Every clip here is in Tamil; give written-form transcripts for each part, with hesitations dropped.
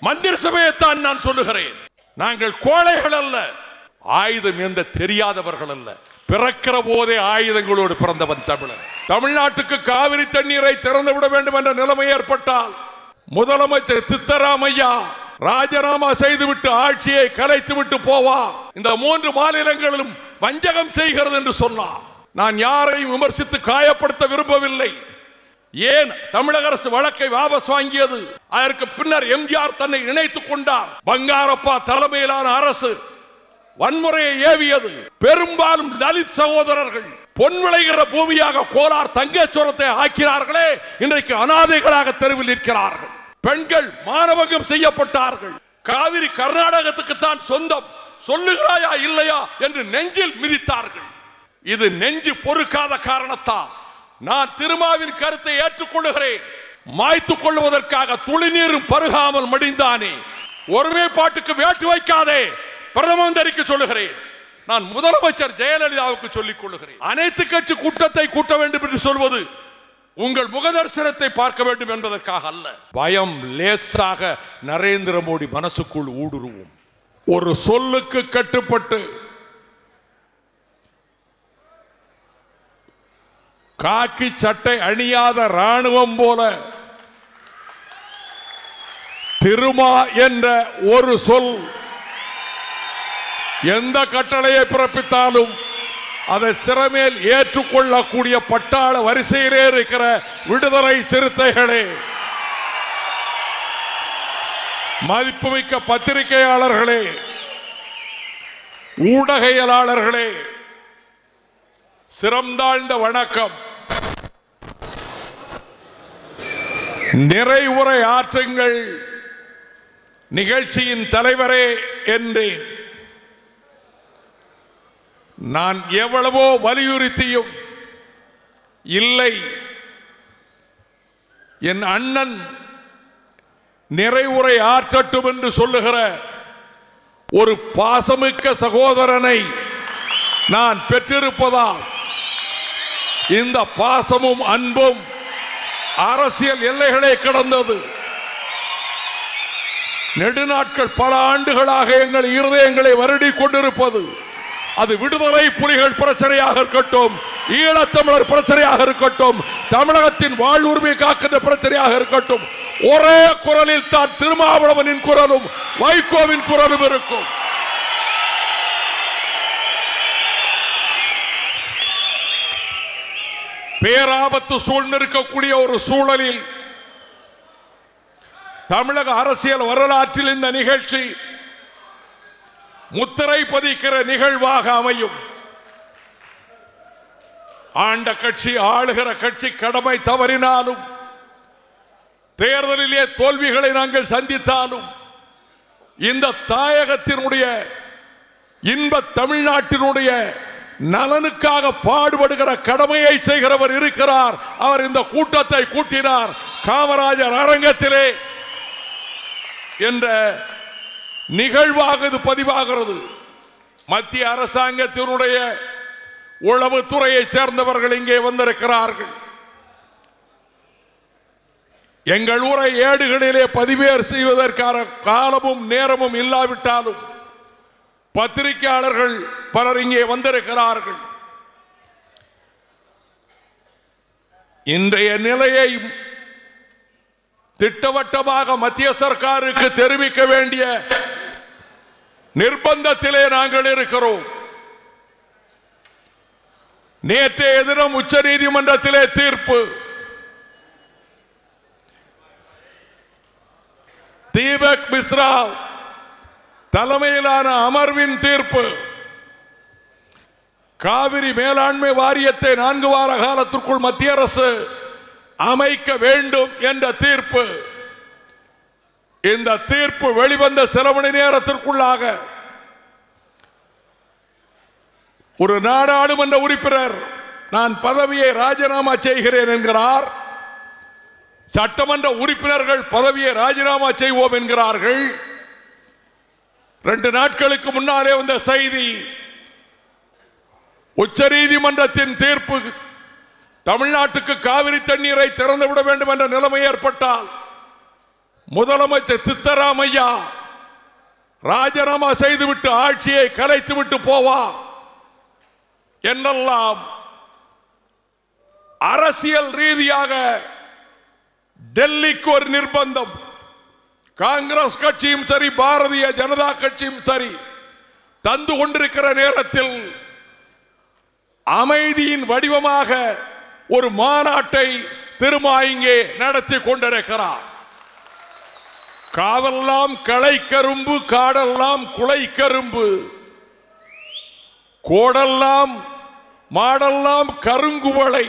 மந்திரி சபையைத்தான் நான் சொல்லுகிறேன். நாங்கள் கோழைகள் அல்ல, ஆயுதம் எந்த தெரியாதவர்கள் அல்ல. பிறக்கிற போதே ஆயுதங்களோடு பிறந்தவன் தமிழன். தமிழ்நாட்டுக்கு காவிரி தண்ணீரை திறந்து விட வேண்டும் என்ற நிலைமை ஏற்பட்டால் முதலமைச்சர் சித்தராமையா ராஜினாமா செய்துவிட்டு ஆட்சியை கலைத்து விட்டு போவார். இந்த 3 மாநிலங்களிலும் வஞ்சகம் செய்கிறது என்று சொன்னார். நான் யாரையும் விமர்சித்து காயப்படுத்த விரும்பவில்லை. ஏன் தமிழக அரசு வழக்கை வாபஸ் வாங்கியது? அதற்கு பின்னர் எம்ஜிஆர் தன்னை இணைத்துக் கொண்டார். பங்காரப்பா தலைமையிலான அரசு வன்முறையை ஏவியது. பெரும்பாலும் தலித் சகோதரர்கள் பொன் விளைகிற பூமியாக கோலார் தங்கேஸ்வரத்தை ஆக்கினார்களே, இன்றைக்கு அனாதைகளாக தெருவில் நிற்கிறார்கள். பெண்கள் மானபங்கம் செய்யப்பட்டார்கள். காவிரி கர்நாடகத்துக்கு தான் சொந்தம், சொல்லுகிறாயா இல்லையா என்று நெஞ்சில் மிதித்தார்கள். இது நெஞ்சு பொறுக்காத காரணத்தால் நான் திருமாவின் கருத்தை ஏற்றுக்கொள்ளுகிறேன். மாய்த்துக் கொள்வதற்காக துளி நீரும் பருகாமல் மடிந்தானே, ஒருமைப்பாட்டுக்கு வேட்டு வைக்காதே பிரதம மந்திரிக்கு சொல்லுகிறேன். நான் முதலமைச்சர் ஜெயலலிதாவுக்கு சொல்லிக் கொள்ளுகிறேன். அனைத்து கட்சி கூட்டத்தை கூட்ட வேண்டும் என்று சொல்வது உங்கள் முகதர்சனத்தை பார்க்க வேண்டும் என்பதற்காக அல்ல. பயம் லேசாக நரேந்திர மோடி மனசுக்குள் ஊடுருவும். ஒரு சொல்லுக்கு கட்டுப்பட்டு காக்கி சட்டை அணியாத ராணுவம் போல திருமா என்ற ஒரு சொல் எந்த கட்டளையை பிறப்பித்தாலும் அதை சிறமேல் ஏற்றுக்கொள்ளக்கூடிய பட்டாள வரிசையிலே இருக்கிற விடுதலை சிறுத்தைகளே, மதிப்புமிக்க பத்திரிகையாளர்களே, ஊடகையாளர்களே, சிறந்தாழ்ந்த வணக்கம். நிறைவுரை ஆற்றுங்கள் நிகழ்ச்சியின் தலைவரே என்றேன். நான் எவ்வளவோ வலியுறுத்தியும் இல்லை, என் அண்ணன் நிறைவுரை ஆற்றட்டும் என்று சொல்லுகிற ஒரு பாசமிக்க சகோதரனை நான் பெற்றிருப்பதால் இந்த பாசமும் அன்பும் அரசியல் எல்லைகளை கடந்தது. நெடுநாட்கள் பல ஆண்டுகளாக எங்கள் இருதயங்களை வருடி கொண்டிருப்பது, அது விடுதலை புலிகள் பிரச்சனையாக இருக்கட்டும், ஈழத்தமிழர் பிரச்சனையாக இருக்கட்டும், தமிழகத்தின் வாழ்வுரிமை காக்கின்ற பிரச்சனையாக இருக்கட்டும், ஒரே குரலில் தான் திருமாவளவனின் குரலும் வைகோவின் குரலும் இருக்கும். பேராபத்து சூழ்ந்திருக்கக்கூடிய ஒரு சூழலில் தமிழக அரசியல் வரலாற்றில் இந்த நிகழ்ச்சி முத்திரை பதிக்கிற நிகழ்வாக அமையும். ஆண்ட கட்சி, ஆளுகிற கட்சி கடமை தவறினாலும், தேர்தலிலே தோல்விகளை நாங்கள் சந்தித்தாலும், இந்த தாயகத்தினுடைய இன்ப தமிழ்நாட்டினுடைய நலனுக்காக பாடுபடுகிற கடமையை செய்கிறவர் இருக்கிறார். அவர் இந்த கூட்டத்தை கூட்டினார் காமராஜர் அரங்கத்திலே என்ற நிகழ்வாக இது பதிவாகிறது. மத்திய அரசாங்கத்தினுடைய உளவுத்துறையை சேர்ந்தவர்கள் இங்கே வந்திருக்கிறார்கள். எங்கள் ஊரை ஏடுகளிலே பதிவேறு செய்வதற்கான காலமும் நேரமும் இல்லாவிட்டாலும் பத்திரிகையாளர்கள் பலர் இங்கே வந்திருக்கிறார்கள். இன்றைய நிலையை திட்டவட்டமாக மத்திய சர்க்காருக்கு தெரிவிக்க வேண்டிய நிர்பந்தத்திலே நாங்கள் இருக்கிறோம். நேற்றைய தினம் உச்ச நீதிமன்றத்திலே தீர்ப்பு. தீபக் மிஸ்ரா தலைமையிலான அமர்வின் தீர்ப்பு. காவிரி மேலாண்மை வாரியத்தை 4 வார காலத்திற்குள் மத்திய அரசு அமைக்க வேண்டும் என்ற தீர்ப்பு. இந்த தீர்ப்பு வெளிவந்த சில மணி நேரத்திற்குள்ளாக ஒரு நாடாளுமன்ற உறுப்பினர் நான் பதவியை ராஜினாமா செய்கிறேன் என்கிறார். சட்டமன்ற உறுப்பினர்கள் பதவியை ராஜினாமா செய்வோம் என்கிறார்கள். 2 நாட்களுக்கு முன்னாலே வந்த செய்தி, உச்ச நீதிமன்றத்தின் தீர்ப்பு தமிழ்நாட்டுக்கு காவிரி தண்ணீரை திறந்துவிட வேண்டும் என்ற நிலைமை ஏற்பட்டால் முதலமைச்சர் சித்தராமையா ராஜினாமா செய்துவிட்டு ஆட்சியை கலைத்துவிட்டு போவார் என்னெல்லாம் அரசியல் ரீதியாக டெல்லிக்கு ஒரு நிர்பந்தம், காங்கிரஸ் கட்சியும் சரி பாரதிய ஜனதா கட்சியும் சரி தந்து கொண்டிருக்கிற நேரத்தில் அமைதியின் வடிவமாக ஒரு மாநாட்டை திருமாயிங்கே நடத்தி கொண்டிருக்கிறார். காவெல்லாம் களை கரும்பு, காடெல்லாம் குலை கரும்பு, கோடெல்லாம் மாடெல்லாம் கருங்குவளை,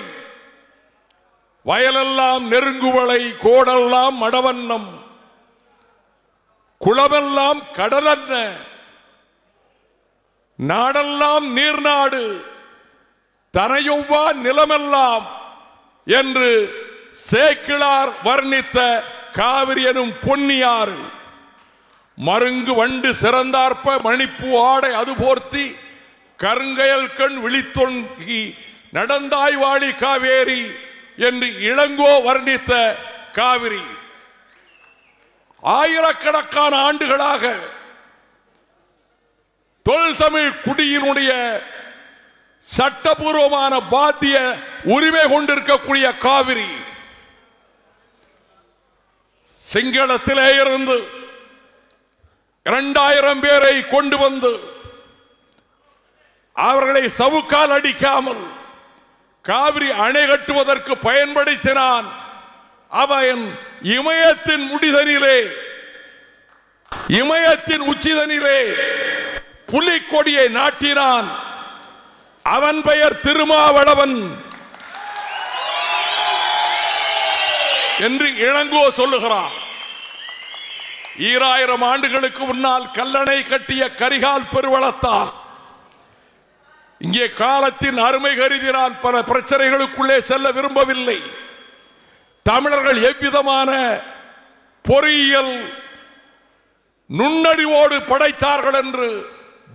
வயலெல்லாம் நெருங்குவளை, கோடெல்லாம் மடவண்ணம், குளமெல்லாம் கடலன்ன, நாடெல்லாம் நீர்நாடு, தனையொவ்வா நிலமெல்லாம் என்று சேக்கிழார் வர்ணித்த காவிரி எனும் பொன்னியாறு மருங்கு வண்டு சிறந்தார்ப்ப மணிப்பு ஆடை அது போர்த்தி கருங்கயல் கண் விழித்தொங்கி நடந்தாய் வாழி காவேரி என்று இளங்கோ வர்ணித்த காவிரி ஆயிரக்கணக்கான ஆண்டுகளாக தொல் தமிழ் குடியினுடைய சட்டபூர்வமான பாத்திய உரிமை கொண்டிருக்கக்கூடிய காவிரி சிங்களத்திலே இருந்து 2000 பேரை கொண்டு வந்து அவர்களை சவுக்கால் அடிக்காமல் காவிரி அணை கட்டுவதற்கு பயன்படுத்தினான். அவன் இமயத்தின் முடிதனிலே, இமயத்தின் உச்சிதனிலே புலிக்கொடியை நாட்டினான். அவன் பெயர் திருமாவளவன் என்று இளங்கோ சொல்லுகிறான். 2000 ஆண்டுகளுக்கு முன்னால் கல்லணை கட்டிய கரிகால் பெருவளத்தான் இங்கே காலத்தின் அருமை கருதினால் பல பிரச்சனைகளுக்குள்ளே செல்ல விரும்பவில்லை. தமிழர்கள் எவ்விதமான பொறியியல் நுண்ணறிவோடு படைத்தார்கள் என்று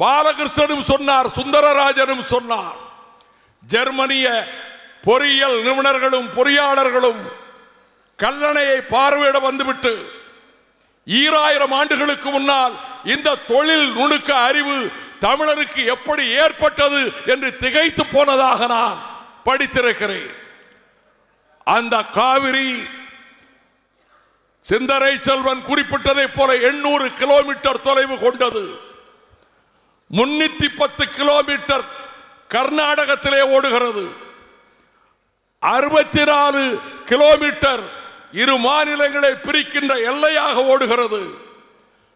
பாலகிருஷ்ணனும் சொன்னார், சுந்தரராஜனும் சொன்னார். ஜெர்மனிய பொறியியல் நிபுணர்களும் பொறியாளர்களும் கல்லணையை பார்வையிட வந்துவிட்டு 2000 ஆண்டுகளுக்கு முன்னால் இந்த தொழில் நுணுக்க அறிவு தமிழருக்கு எப்படி ஏற்பட்டது என்று திகைத்து போனதாக நான் படித்திருக்கிறேன். அந்த காவிரி சிந்தரை செல்வன் குறிப்பிட்டதை போல 800 கிலோமீட்டர் தொலைவு கொண்டது. 310 கிலோமீட்டர் கர்நாடகத்திலே ஓடுகிறது. 64 கிலோமீட்டர் இரு மாநிலங்களை பிரிக்கின்ற எல்லையாக ஓடுகிறது.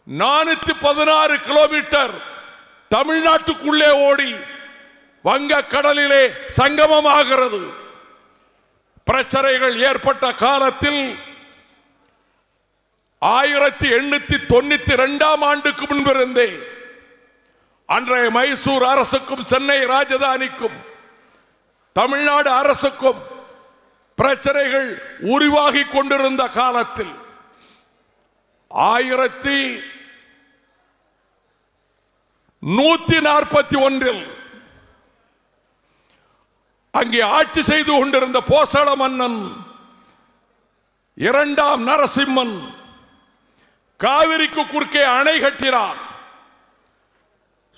416 கிலோமீட்டர் தமிழ்நாட்டுக்குள்ளே ஓடி வங்க கடலிலே சங்கமமாகிறது. பிரச்சனைகள் ஏற்பட்ட காலத்தில் 1892 ஆண்டுக்கு முன்பிருந்தே அன்றைய மைசூர் அரசுக்கும் சென்னை ராஜதானிக்கும் தமிழ்நாடு அரசுக்கும் பிரச்சனைகள் உருவாகி கொண்டிருந்த காலத்தில் 1141 அங்கே ஆட்சி செய்து கொண்டிருந்த போசள மன்னன் 2ஆம் நரசிம்மன் காவிரிக்கு குறுக்கே அணை கட்டினான்.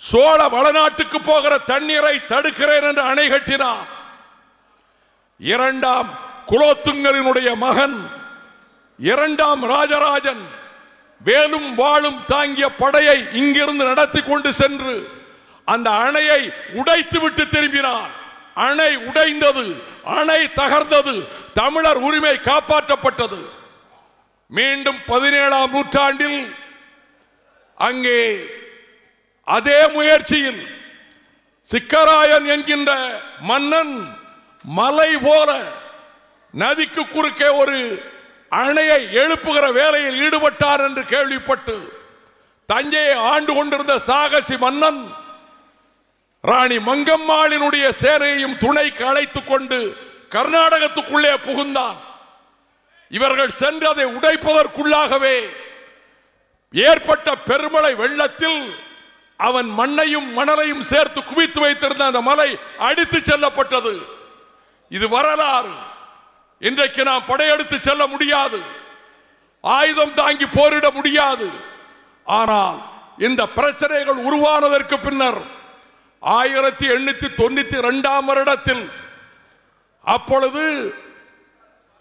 சோழ வளநாட்டுக்கு போகிற தண்ணீரை தடுக்கிறேன் என்று அணை கட்டினான். 2ஆம் குலோத்துங்கனுடைய மகன் 2ஆம் ராஜராஜன் வேலும் வாளும் தாங்கிய படையை இங்கிருந்து நடத்தி கொண்டு சென்று அந்த அணையை உடைத்து விட்டு திரும்பினான். அணை உடைந்தது, அணை தகர்ந்தது, தமிழர் உரிமை காப்பாற்றப்பட்டது. மீண்டும் 17ஆம் நூற்றாண்டில் அங்கே அதே முயற்சியில் சிக்கராயன் என்கின்ற மன்னன் மலை போல நதிக்கு குறுக்கே ஒரு அணையை எழுப்புகிற வேலையில் ஈடுபட்டார் என்று கேள்விப்பட்டு தஞ்சையை ஆண்டு கொண்டிருந்த சாகசி மன்னன் ராணி மங்கம்மாளினுடைய சேனையையும் துணைக்கு அழைத்துக் கொண்டு கர்நாடகத்துக்குள்ளே புகுந்தான். இவர்கள் சென்று அதை உடைப்பதற்குள்ளாகவே ஏற்பட்ட பெருமழை வெள்ளத்தில் அவன் மண்ணையும் மணலையும் சேர்த்து குவித்து வைத்திருந்த அந்த மலை அடித்து செல்லப்பட்டது. இது வரலாறு. இன்றைக்கு நாம் படையெடுத்து செல்ல முடியாது. ஆயுதம் தாங்கி போரிட முடியாது. ஆனால் இந்த பிரச்சனைகள் உருவானதற்கு பின்னர் 1892 வருடத்தில் அப்பொழுது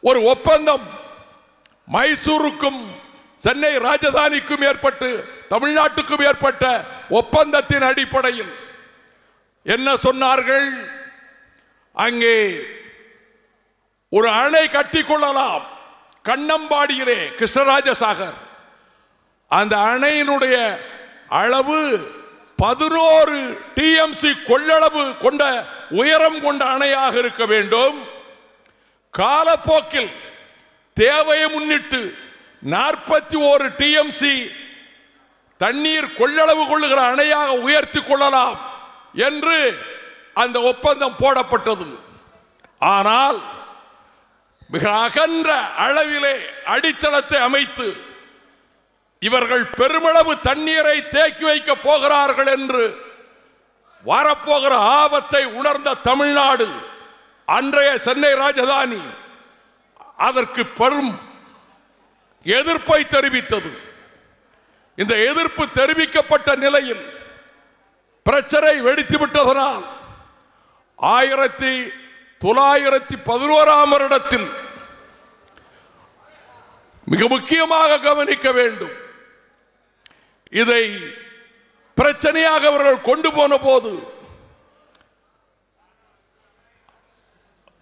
ஒரு ஒப்பந்தம் மைசூருக்கும் சென்னை ராஜதானிக்கும் ஏற்பட்டு தமிழ்நாட்டுக்கும் ஏற்பட்ட ஒப்பந்தத்தின் அடிப்படையில் என்ன சொன்னார்கள்? அங்கே ஒரு அணை கட்டிக்கொள்ளலாம். கண்ணம்பாடியிலே கிருஷ்ணராஜ சாகர். அந்த அணையினுடைய அளவு 11 TMC கொள்ளளவு கொண்ட உயரம் கொண்ட அணையாக இருக்க வேண்டும். காலப்போக்கில் தேவையை முன்னிட்டு 41 TMC தண்ணீர் கொள்ளளவு கொள்ளுகிற அணையாக உயர்த்தி கொள்ளலாம் என்று அந்த ஒப்பந்தம் போடப்பட்டது. ஆனால் மிக அகன்ற அளவிலே அடித்தளத்தை அமைத்து இவர்கள் பெருமளவு தண்ணீரை தேக்கி வைக்க போகிறார்கள் என்று வரப்போகிற ஆபத்தை உணர்ந்த தமிழ்நாடு, அன்றைய சென்னை ராஜதானி, அதற்கு பெரும் எதிர்ப்பை தெரிவித்தது. இந்த எதிர்ப்பு தெரிவிக்கப்பட்ட நிலையில் பிரச்சனை வெடித்து விட்டதனால் 1911 வருடத்தில் மிக முக்கியமாக கவனிக்க வேண்டும். இதை பிரச்சனையாக அவர்கள் கொண்டு போன போது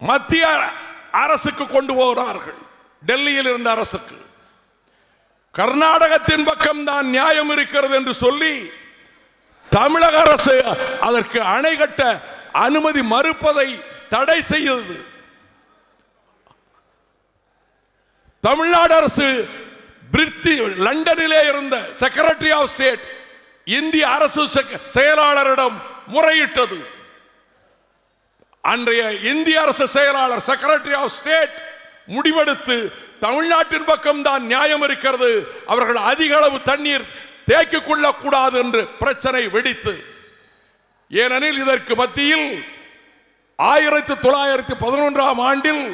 மத்திய அரசுக்கு கொண்டு போகிறார்கள். டெல்லியில் இருந்த அரசுக்கு கர்நாடகத்தின் பக்கம் தான் நியாயம் இருக்கிறது என்று சொல்லி தமிழக அரசு அதற்கு அணை கட்ட அனுமதி மறுப்பதை தடை செய்தது. தமிழ்நாடு அரசு லண்டனிலே இருந்த செக்ரட்டரி ஆஃப் ஸ்டேட் இந்திய அரசு செயலாளரிடம் முறையிட்டது. அன்றைய இந்திய அரசு செயலாளர் செக்ரட்டரி ஆஃப் ஸ்டேட் முடிவெடுத்து தமிழ்நாட்டின் பக்கம் தான் நியாயம் இருக்கிறது, அவர்கள் அதிக அளவு தண்ணீர் தேக்கிக் கொள்ளக்கூடாது என்று பிரச்சனை வெடித்து, ஏனெனில் இதற்கு மத்தியில் 1911 ஆண்டில்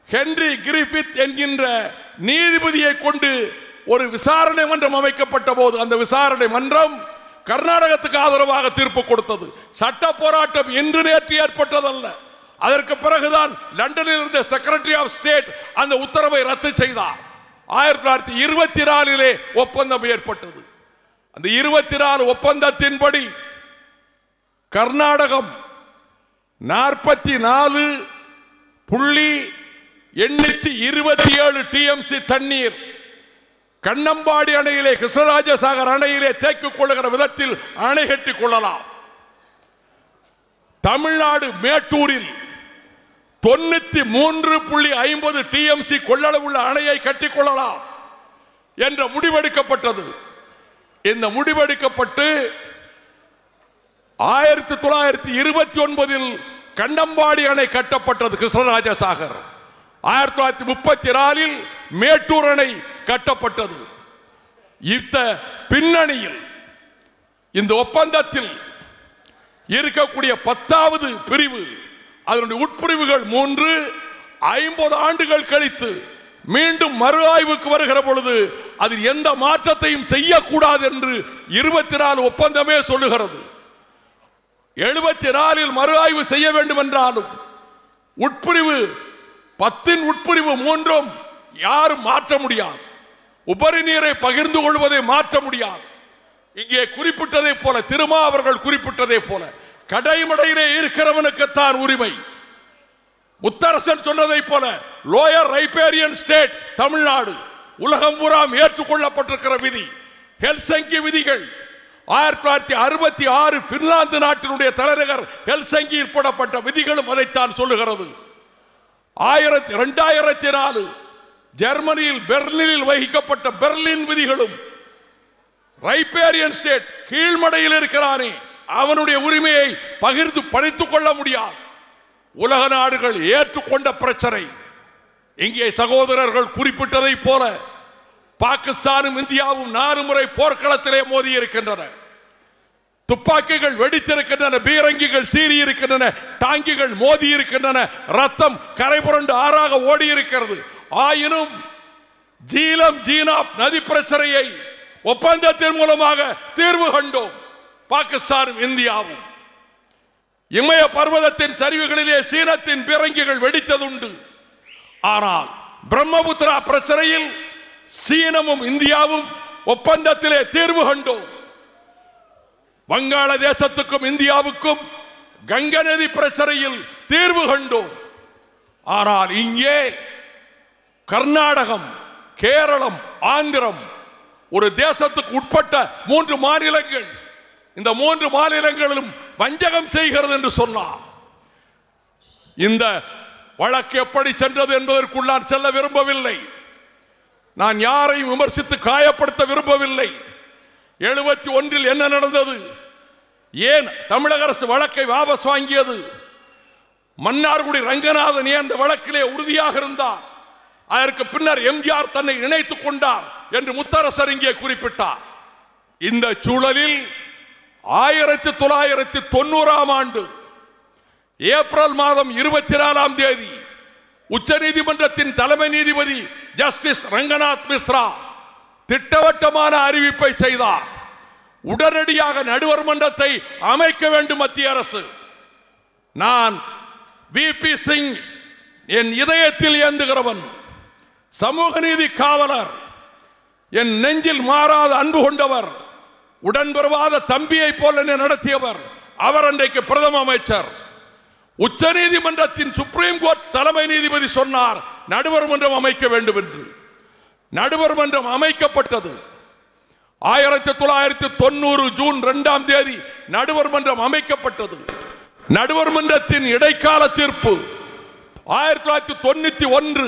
ஹென்றி கிரிஃபித் என்கின்ற நீதிபதியை கொண்டு ஒரு விசாரணை மன்றம் அமைக்கப்பட்ட போது அந்த விசாரணை மன்றம் கர்நாடகத்துக்கு ஆதரவாக தீர்ப்பு கொடுத்தது. சட்ட போராட்டம் இன்று நேற்று ஏற்பட்டதல்ல. அதற்கு பிறகுதான் லண்டனில் இருந்த செக்ரட்டரி ஆஃப் ஸ்டேட் அந்த உத்தரவை ரத்து செய்தார். 1924 ஒப்பந்தம் ஏற்பட்டது. அந்த 24 ஒப்பந்தத்தின்படி கர்நாடகம் 44.827 TMC தண்ணீர் கண்ணம்பாடி அணையிலே கிருஷ்ணராஜ சாகர் அணையிலே தேக்கிக் கொள்ளுகிற விதத்தில் அணை கட்டிக் கொள்ளலாம். தமிழ்நாடு மேட்டூரில் 93.50 TMC கொள்ளளவுள்ள அணையை கட்டிக் கொள்ளலாம் என்ற முடிவெடுக்கப்பட்டது. இந்த முடிவெடுக்கப்பட்டு 1929 கண்ணம்பாடி அணை கட்டப்பட்டது. கிருஷ்ணராஜ சாகர் 1934 மேட்டூர் அணை கட்டப்பட்டது. இந்த பின்னணியில் இந்த ஒப்பந்தத்தில் இருக்கக்கூடிய 10வது பிரிவு, அதனுடைய உட்பிரிவுகள் 3 50 ஆண்டுகள் கழித்து மீண்டும் மறு ஆய்வுக்கு வருகிற பொழுது அதில் எந்த மாற்றத்தையும் செய்யக்கூடாது என்று 24 ஒப்பந்தமே சொல்லுகிறது. 74 மறு ஆய்வு செய்ய வேண்டும் என்றாலும் உட்பிரிவு 10 உட்பிரிவு 3 யாரும் மாற்ற முடியாது. உபரி நீரை பகிர்ந்து கொள்வதை மாற்ற முடியாது. இங்கே குறிப்பிட்டதை போல, திருமா அவர்கள் குறிப்பிட்டதை போல, கடைமடையிலே இருக்கிறவனுக்குத்தான் உரிமை. முத்தரசன் சொன்னதை போல லோயர் ரைபேரியன் ஸ்டேட் தமிழ்நாடு உலகம் பூரா ஏற்றுக்கொள்ளப்பட்டிருக்கிற விதி ஹெல்சிங்கி விதிகள். 1966 பின்லாந்து நாட்டினுடைய தலைநகர் ஹெல்சிங்கியில் போடப்பட்ட விதிகளும் அதைத்தான் சொல்லுகிறது. 2004 ஜெர்மனியில் பெர்லினில் வகிக்கப்பட்ட பெர்லின் விதிகளும் ரைபேரியன் ஸ்டேட் கீழ்மடையில் இருக்கிறானே அவனுடைய உரிமையை பகிர்ந்து படித்துக் கொள்ள முடியாது. உலக நாடுகள் ஏற்றுக்கொண்ட பிரச்சனை. இங்கே சகோதரர்கள் குறிப்பிட்டதை போல பாகிஸ்தானும் இந்தியாவும் 4 முறை போர்க்களத்திலே மோதி இருக்கின்றன. துப்பாக்கிகள் வெடித்திருக்கின்றன, பீரங்கிகள் சீறி இருக்கின்றன, டாங்கிகள் மோதி இருக்கின்றன, ரத்தம் கரை புரண்டு ஆறாக ஓடி இருக்கிறது. ஆயினும் ஜீலம் ஜீனாப் நதி பிரச்சனையை ஒப்பந்தத்தின் மூலமாக தீர்வு கண்டோம். பாகிஸ்தானும் இந்தியாவும். இமய பர்வதத்தின் சரிவுகளிலே சீனத்தின் பீரங்கிகள் வெடித்ததுண்டு. ஆனால் பிரம்மபுத்திரா பிரச்சனையில் சீனமும் இந்தியாவும் ஒப்பந்தத்திலே தீர்வு கண்டோம். வங்காளதேசத்துக்கும் இந்தியாவுக்கும் கங்கை நதி பிரச்சனையில் தீர்வு கண்டோம். ஆனால் இங்கே கர்நாடகம், கேரளம், ஆந்திரம் ஒரு தேசத்துக்கு உட்பட்ட 3 மாநிலங்கள். இந்த 3 மாநிலங்களிலும் வஞ்சகம் செய்கிறது என்று சொன்னார். இந்த வழக்கு எப்படி சென்றது என்பதற்குள் நான் செல்ல விரும்பவில்லை. நான் யாரையும் விமர்சித்து காயப்படுத்த விரும்பவில்லை. 71 என்ன நடந்தது? ஏன் தமிழக அரசு வழக்கை வாபஸ் வாங்கியது? மன்னார்குடி ரங்கநாதன் ஏன் அந்த வழக்கிலே உறுதியாக இருந்தார்? அதற்கு பின்னர் எம்ஜிஆர் தன்னை இணைத்துக் கொண்டார் என்று முத்தரசர் இங்கே குறிப்பிட்டார். இந்த சூழலில் 1990 ஆண்டு ஏப்ரல் மாதம் 24ஆம் தேதி உச்ச நீதிமன்றத்தின் தலைமை நீதிபதி ஜஸ்டிஸ் ரங்கநாத் மிஸ்ரா திட்டவட்டமான அறிவிப்பை செய்தார். உடனடியாக நடுவர் மன்றத்தை அமைக்க வேண்டும் மத்திய அரசு. நான் விபி சிங், என் இதயத்தில் ஏந்துகிறவன், சமூக நீதி காவலர், என் நெஞ்சில் மாறாத அன்பு கொண்டவர், உடன்பெறுவாத தம்பியை போல நடத்தியவர். அவர் அன்றைக்கு பிரதம அமைச்சர். உச்ச நீதிமன்றத்தின் சுப்ரீம் கோர்ட் தலைமை நீதிபதி சொன்னார் நடுவர் மன்றம் அமைக்க வேண்டும் என்று. நடுவர் மன்றம் அமைக்கப்பட்டது. 1990 ஜூன் 2ஆம் தேதி நடுவர் மன்றம் அமைக்கப்பட்டது. நடுவர் மன்றத்தின் இடைக்கால தீர்ப்பு 1991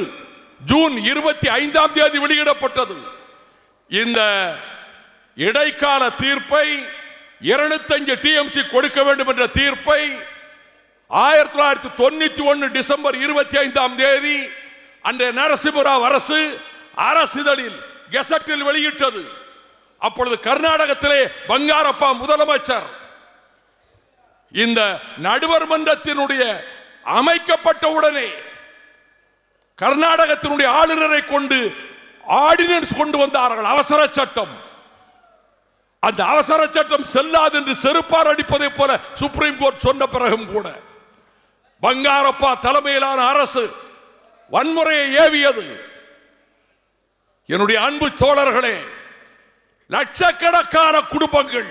ஜூன் 25ஆம் தேதி வெளியிடப்பட்டது. இந்த இடைக்கால தீர்ப்பை 205 டிஎம்சி கொடுக்க வேண்டும் என்ற தீர்ப்பை 1991 டிசம்பர் 25ஆம் தேதி அன்றைய நரசிம்மராவ் அரசு அரசிதழில் கெசட்டில் வெளியிட்டது. அப்பொழுது கர்நாடகத்திலே பங்காரப்பா முதலமைச்சர். இந்த நடுவர் மன்றத்தினுடைய அமைக்கப்பட்ட உடனே கர்நாடகத்தினுடைய ஆளுநரை கொண்டு ஆர்டினன்ஸ் கொண்டு வந்தார்கள், அவசர சட்டம். அந்த அவசர சட்டம் செல்லாது என்று செருப்பார் அடிப்பதை போல சுப்ரீம் கோர்ட் சொன்ன பிறகும் கூட பங்காரப்பா தலைமையிலான அரசு வன்முறையை ஏவியது. என்னுடைய அன்பு தோழர்களே, லட்சக்கணக்கான குடும்பங்கள்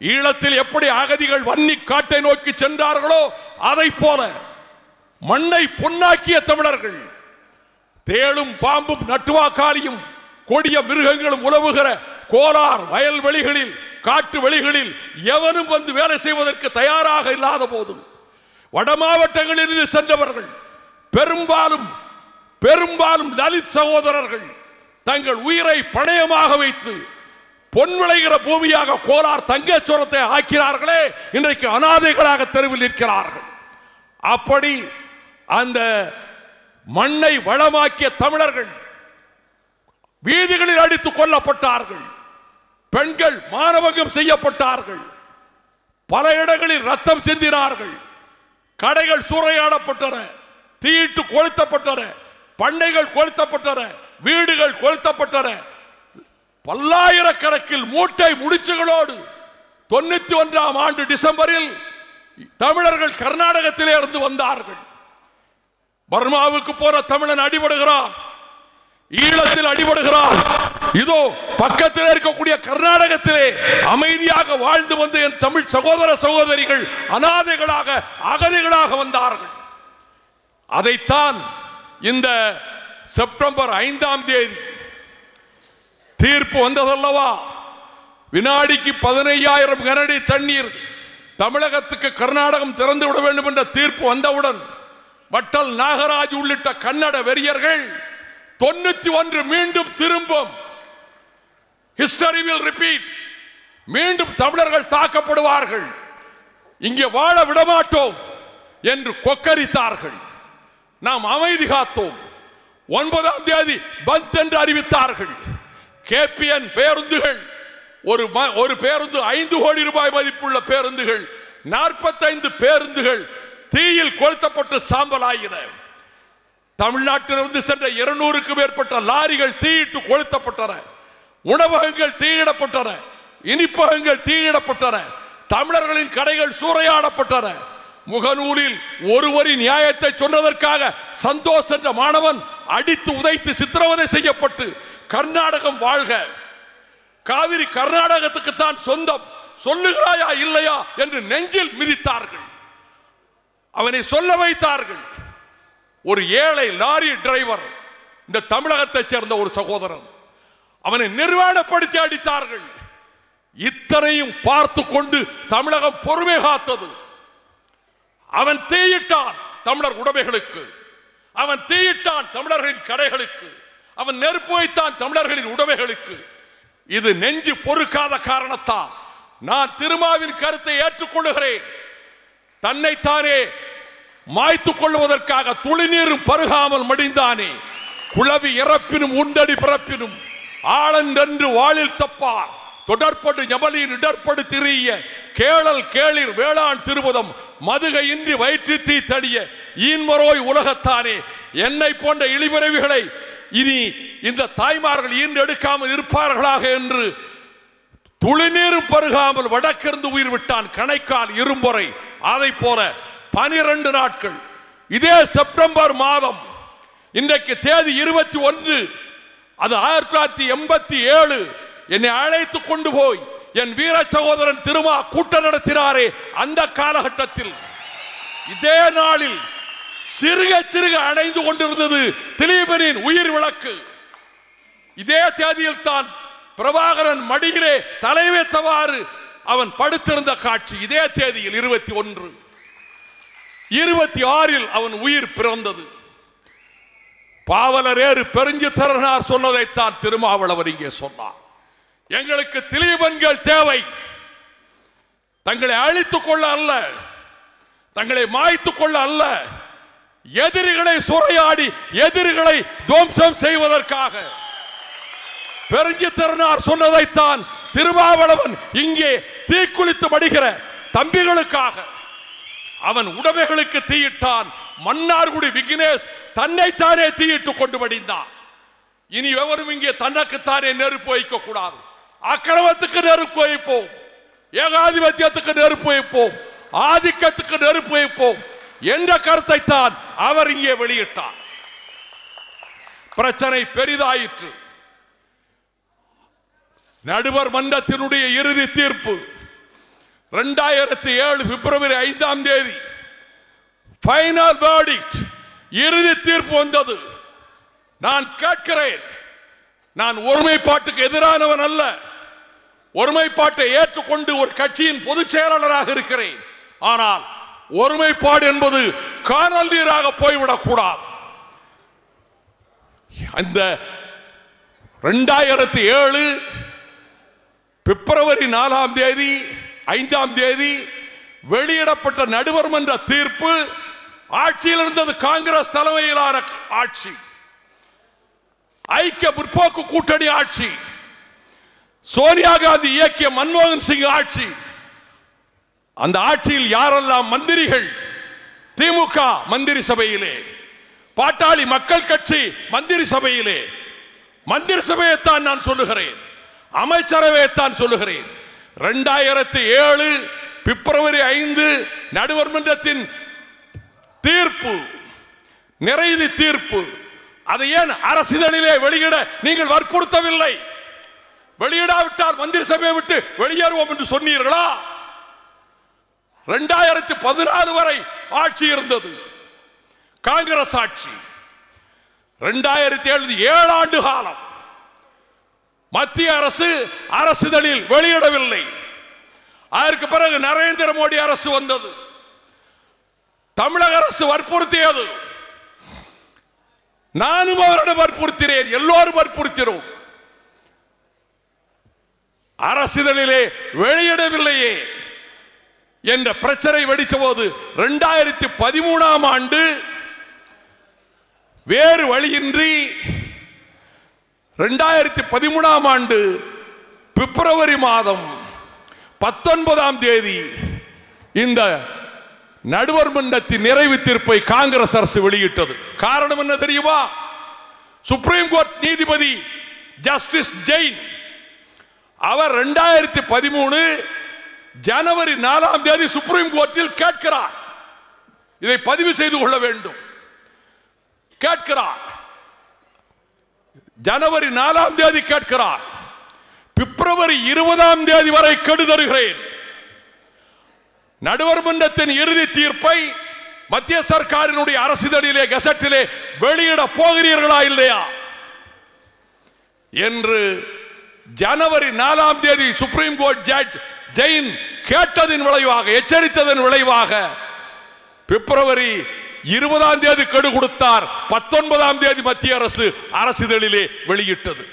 ஈழத்தில் எப்படி அகதிகள் வன்னி காட்டை நோக்கி சென்றார்களோ அதை போல மண்ணை பொன்னாக்கிய தமிழர்கள், தேளும் பாம்பும் நட்டுவாக்காளியும் கொடிய மிருகங்களும் உலவுகிற கோலார் வயல்வெளிகளில், காட்டு வெளிகளில் எவனும் வந்து வேலை செய்வதற்கு தயாராக இல்லாத போது வட மாவட்டங்களில் சென்றவர்கள் பெரும்பாலும் தலித் சகோதரர்கள் தங்கள் உயிரை பணயமாக வைத்து பொன் விளைகிற பூமியாக கோலார் தங்கச்சோரத்தை ஆக்கிறார்களே, இன்றைக்கு அனாதைகளாக தெருவில் நிற்கிறார்கள். அப்படி அந்த மண்ணை வளமாக்கிய தமிழர்கள் வீதிகளில் அடித்துக் கொல்லப்பட்டார்கள். பெண்கள் மானபங்கம் செய்யப்பட்டார்கள். பல இடங்களில் ரத்தம் சிந்தினார்கள். கடைகள் சூறையாடப்பட்டன, தீயிட்டு கொளுத்தப்பட்டன, பண்ணைகள் கொளுத்தப்பட்டன, வீடுகள் கொளுத்தப்பட்டன. பல்லாயிரக்கணக்கில் மூட்டை முடிச்சுகளோடு 91ஆம் ஆண்டு டிசம்பரில் தமிழர்கள் கர்நாடகத்திலே இருந்து வந்தார்கள். பர்மாவுக்கு போற தமிழன் அடிபடுகிறான், ஈழத்தில் அடிபடுகிறான். இதோ பக்கத்தில் இருக்கக்கூடிய கர்நாடகத்திலே அமைதியாக வாழ்ந்து வந்த என் தமிழ் சகோதர சகோதரிகள் அனாதைகளாக அகதிகளாக வந்தார்கள். அதைத்தான் இந்த செப்டம்பர் 5ஆம் தேதி தீர்ப்பு வந்ததல்லவா? வினாடிக்கு 15,000 கனஅடி தண்ணீர் தமிழகத்துக்கு கர்நாடகம் திறந்து விட வேண்டும் என்ற தீர்ப்பு வந்தவுடன் வட்டல் நாகராஜ் உள்ளிட்ட கன்னட வெறியர்கள் 91 மீண்டும் திரும்பும். History will repeat. மீண்டும் தமிழர்கள் தாக்கப்படுவார்கள், இங்கே வாழ விடமாட்டோம் என்று கொக்கரித்தார்கள். நாம் அமைதி காத்தோம். 9ஆம் தேதி பந்த் என்று அறிவித்தார்கள். கேபிஎன் பேருந்துகள், ஒரு பேருந்து 5 கோடி ரூபாய் மதிப்புள்ள பேருந்துகள், 45 பேருந்துகள் தீயில் கொளுத்தப்பட்டு சாம்பலாயின. தமிழ்நாட்டிலிருந்து சென்ற 200க்கும் மேற்பட்ட லாரிகள் தீயிட்டு கொளுத்தப்பட்டன. உணவகங்கள் தீயிடப்பட்டன. இனிப்பகங்கள் தீயிடப்பட்டன. தமிழர்களின் கடைகள் சூறையாடப்பட்டன. முகநூலில் ஒருவரின் நியாயத்தை சொன்னதற்காக சந்தோஷ் என்ற மாணவன் அடித்து உதைத்து சித்திரவதை செய்யப்பட்டு கர்நாடகம் வாழ்க, காவிரி கர்நாடகத்துக்கு தான் சொந்தம், சொல்லுகிறாயா இல்லையா என்று நெஞ்சில் மிதித்தார்கள். அவனை சொல்ல வைத்தார்கள். ஒரு ஏழை லாரி டிரைவர், இந்த தமிழகத்தைச் சேர்ந்த ஒரு சகோதரன், அவனை நிர்வாணப்படுத்தி அடித்தார்கள். இத்தனையும் பார்த்து கொண்டு தமிழகம் பொறுமை காத்தது. அவன் தீயிட்டான் தமிழர் உடைமைகளுக்கு, அவன் தீயிட்டான் தமிழர்களின் கடைகளுக்கு, அவன் நெருப்பு வைத்தான் தமிழர்களின் உடைமைகளுக்கு. இது நெஞ்சு பொறுக்காத காரணத்தால் நான் திருமாவின் கருத்தை ஏற்றுக்கொள்ளுகிறேன். தன்னைத்தானே மாய்த்துக் கொள்வதற்காக துளிநீரும் பருகாமல் மடிந்தானே, குளவி இறப்பினும் உண்டடி பிறப்பினும் ஆளன்று வாளில் தப்பார், தொடர்படு ஞமலின் இடர்படு திரிய கேளல் கேளிர் வேளாண் சிறுபதம் மதுகை இன்றி வயிற்று தீ தடிய ஈன்மரோய் உலகத்தானே. என்னை போன்ற இழிபிறவிகளை இனி இந்த தாய்மார்கள் ஈன்றெடுக்காமல் இருப்பார்களாக என்று துளிநீரும் பருகாமல் வடக்கிருந்து உயிர் விட்டான் கணைக்கால் இரும்பொறை. அதை போல 12 நாட்கள், இதே செப்டம்பர் மாதம், இன்றைக்கு தேதி 21, அது 1987, என்னை அழைத்து கொண்டு போய் என் வீர சகோதரன் திருமா கூட்டம் நடத்தினாரே, அந்த காலகட்டத்தில் இதே நாளில் சிறுக சிறுக அணைந்து கொண்டிருந்தது திலீபனின் உயிர் விளக்கு. இதே தேதியில் தான் பிரபாகரன் மடியிலே தலை வைத்தவாறு அவன் படுத்திருந்த காட்சி. இதே தேதியில் 21, 26 அவன் உயிர் பிறந்தது. பாவலரேறு பெருஞ்சித்திரனார் சொன்னதைத்தான் திருமாவளவன் இங்கே சொன்னார். எங்களுக்கு திலீபன்கள் தேவை, தங்களை அழித்துக் கொள்ள அல்ல, தங்களை மாய்த்துக் கொள்ள அல்ல, எதிரிகளை சூறையாடி எதிரிகளை துவம்சம் செய்வதற்காக. பெருஞ்சித்திரனார் சொன்னதைத்தான் திருமாவளவன் இங்கே தீக்குளித்து மடிகிற தம்பிகளுக்காக. அவன் உடைமைகளுக்கு தீயிட்டான். மன்னார்குடி விக்னேஷ் தன்னைத்தானே தீயிட்டு கொண்டு மடிந்தான். இனி எவரும் இங்கே தனக்குத்தானே நெருப்பு வைக்க கூடாது. அக்கிரமத்துக்கு நெருப்பு வைப்போம், ஏகாதிபத்தியத்துக்கு நெருப்பு வைப்போம், ஆதிக்கத்துக்கு நெருப்பு வைப்போம் என்ற கருத்தை தான் அவர் இங்கே வெளியிட்டார். பிரச்சனை பெரிதாயிற்று. நடுவர் மன்றத்தினுடைய இறுதி தீர்ப்பு 2007 பிப்ரவரி 5 ஃபைனல் வெர்டிக்ட், இறுதி தீர்ப்பு வந்தது. நான் கேட்கிறேன், நான் ஒருமைப்பாட்டுக்கு எதிரானவன் அல்ல, ஒருமைப்பாட்டை ஏற்றுக்கொண்டு ஒரு கட்சியின் பொதுச் செயலாளராக இருக்கிறேன். ஆனால் ஒருமைப்பாடு என்பது காணல் நீராக போய்விடக் கூடாது. அந்த 2007 பிப்ரவரி 4 5 வெளியிடப்பட்ட நடுவர் மன்ற தீர்ப்பு, ஆட்சியில் இருந்தது காங்கிரஸ் தலைமையிலான ஆட்சி, ஐக்கிய முற்போக்கு கூட்டணி ஆட்சி, சோனியா காந்தி இயக்கிய மன்மோகன் சிங் ஆட்சி. அந்த ஆட்சியில் யாரெல்லாம் மந்திரிகள், திமுக மந்திரி சபையிலே, பாட்டாளி மக்கள் கட்சி மந்திரி சபையிலே, மந்திரி சபையைத்தான் நான் சொல்லுகிறேன், அமைச்சரவையைத்தான் சொல்லுகிறேன். 2007 பிப்ரவரி 5 நடுவர் மன்றத்தின் தீர்ப்பு, நிறைவு தீர்ப்பு, அதை ஏன் அரசிதழிலே வெளியிட நீங்கள் வற்புறுத்தவில்லை? வெளியிடாவிட்டால் மந்திரி சபையை விட்டு வெளியேறுவோம் என்று சொன்னீர்களா? 2014 வரை ஆட்சி இருந்தது, காங்கிரஸ் ஆட்சி. 2007 7 ஆண்டு காலம் மத்திய அரசு அரசிதழில் வெளியிடவில்லை. அதற்கு பிறகு நரேந்திர மோடி அரசு வந்தது, தமிழக அரசு வற்புறுத்தியது. நானும் அவரிடம் வற்புறுத்தினேன், எல்லோரும் வற்புறுத்தினோம். அரசிதழிலே வெளியிடவில்லையே என்ற பிரச்சனை வெடித்த போது 2013 ஆண்டு வேறு வழியின்றி 2013 ஆண்டு பிப்ரவரி மாதம் 19 இந்த நடுவர் மன்றத்தின் நிறைவு தீர்ப்பை காங்கிரஸ் அரசு வெளியிட்டது. காரணம் என்ன தெரியுமா? சுப்ரீம் கோர்ட் நீதிபதி ஜஸ்டிஸ் ஜெயின் அவர் 2013 ஜனவரி 4ஆம் தேதி சுப்ரீம் கோர்ட்டில் கேட்கிறார். இதை பதிவு செய்து கொள்ள வேண்டும். கேட்கிறார், ஜனவரி 4ஆம் தேதி கேட்கிறார். பிப்ரவரி 20ஆம் தேதி வரை கெடு தருகிறேன். நடுவர் மன்றத்தின் இறுதி தீர்ப்பை மத்திய சர்க்காரினுடைய அரசிதழிலே கெசட்டிலே வெளியிட போகிறீர்களா இல்லையா என்று ஜனவரி 4ஆம் தேதி சுப்ரீம் கோர்ட் ஜட்ஜ் ஜெயின் கேட்டதின் விளைவாக, எச்சரித்ததன் விளைவாக பிப்ரவரி 20ஆம் தேதி கெடு கொடுத்தார். 19ஆம் தேதி மத்திய அரசு அரசிதழிலே வெளியிட்டது.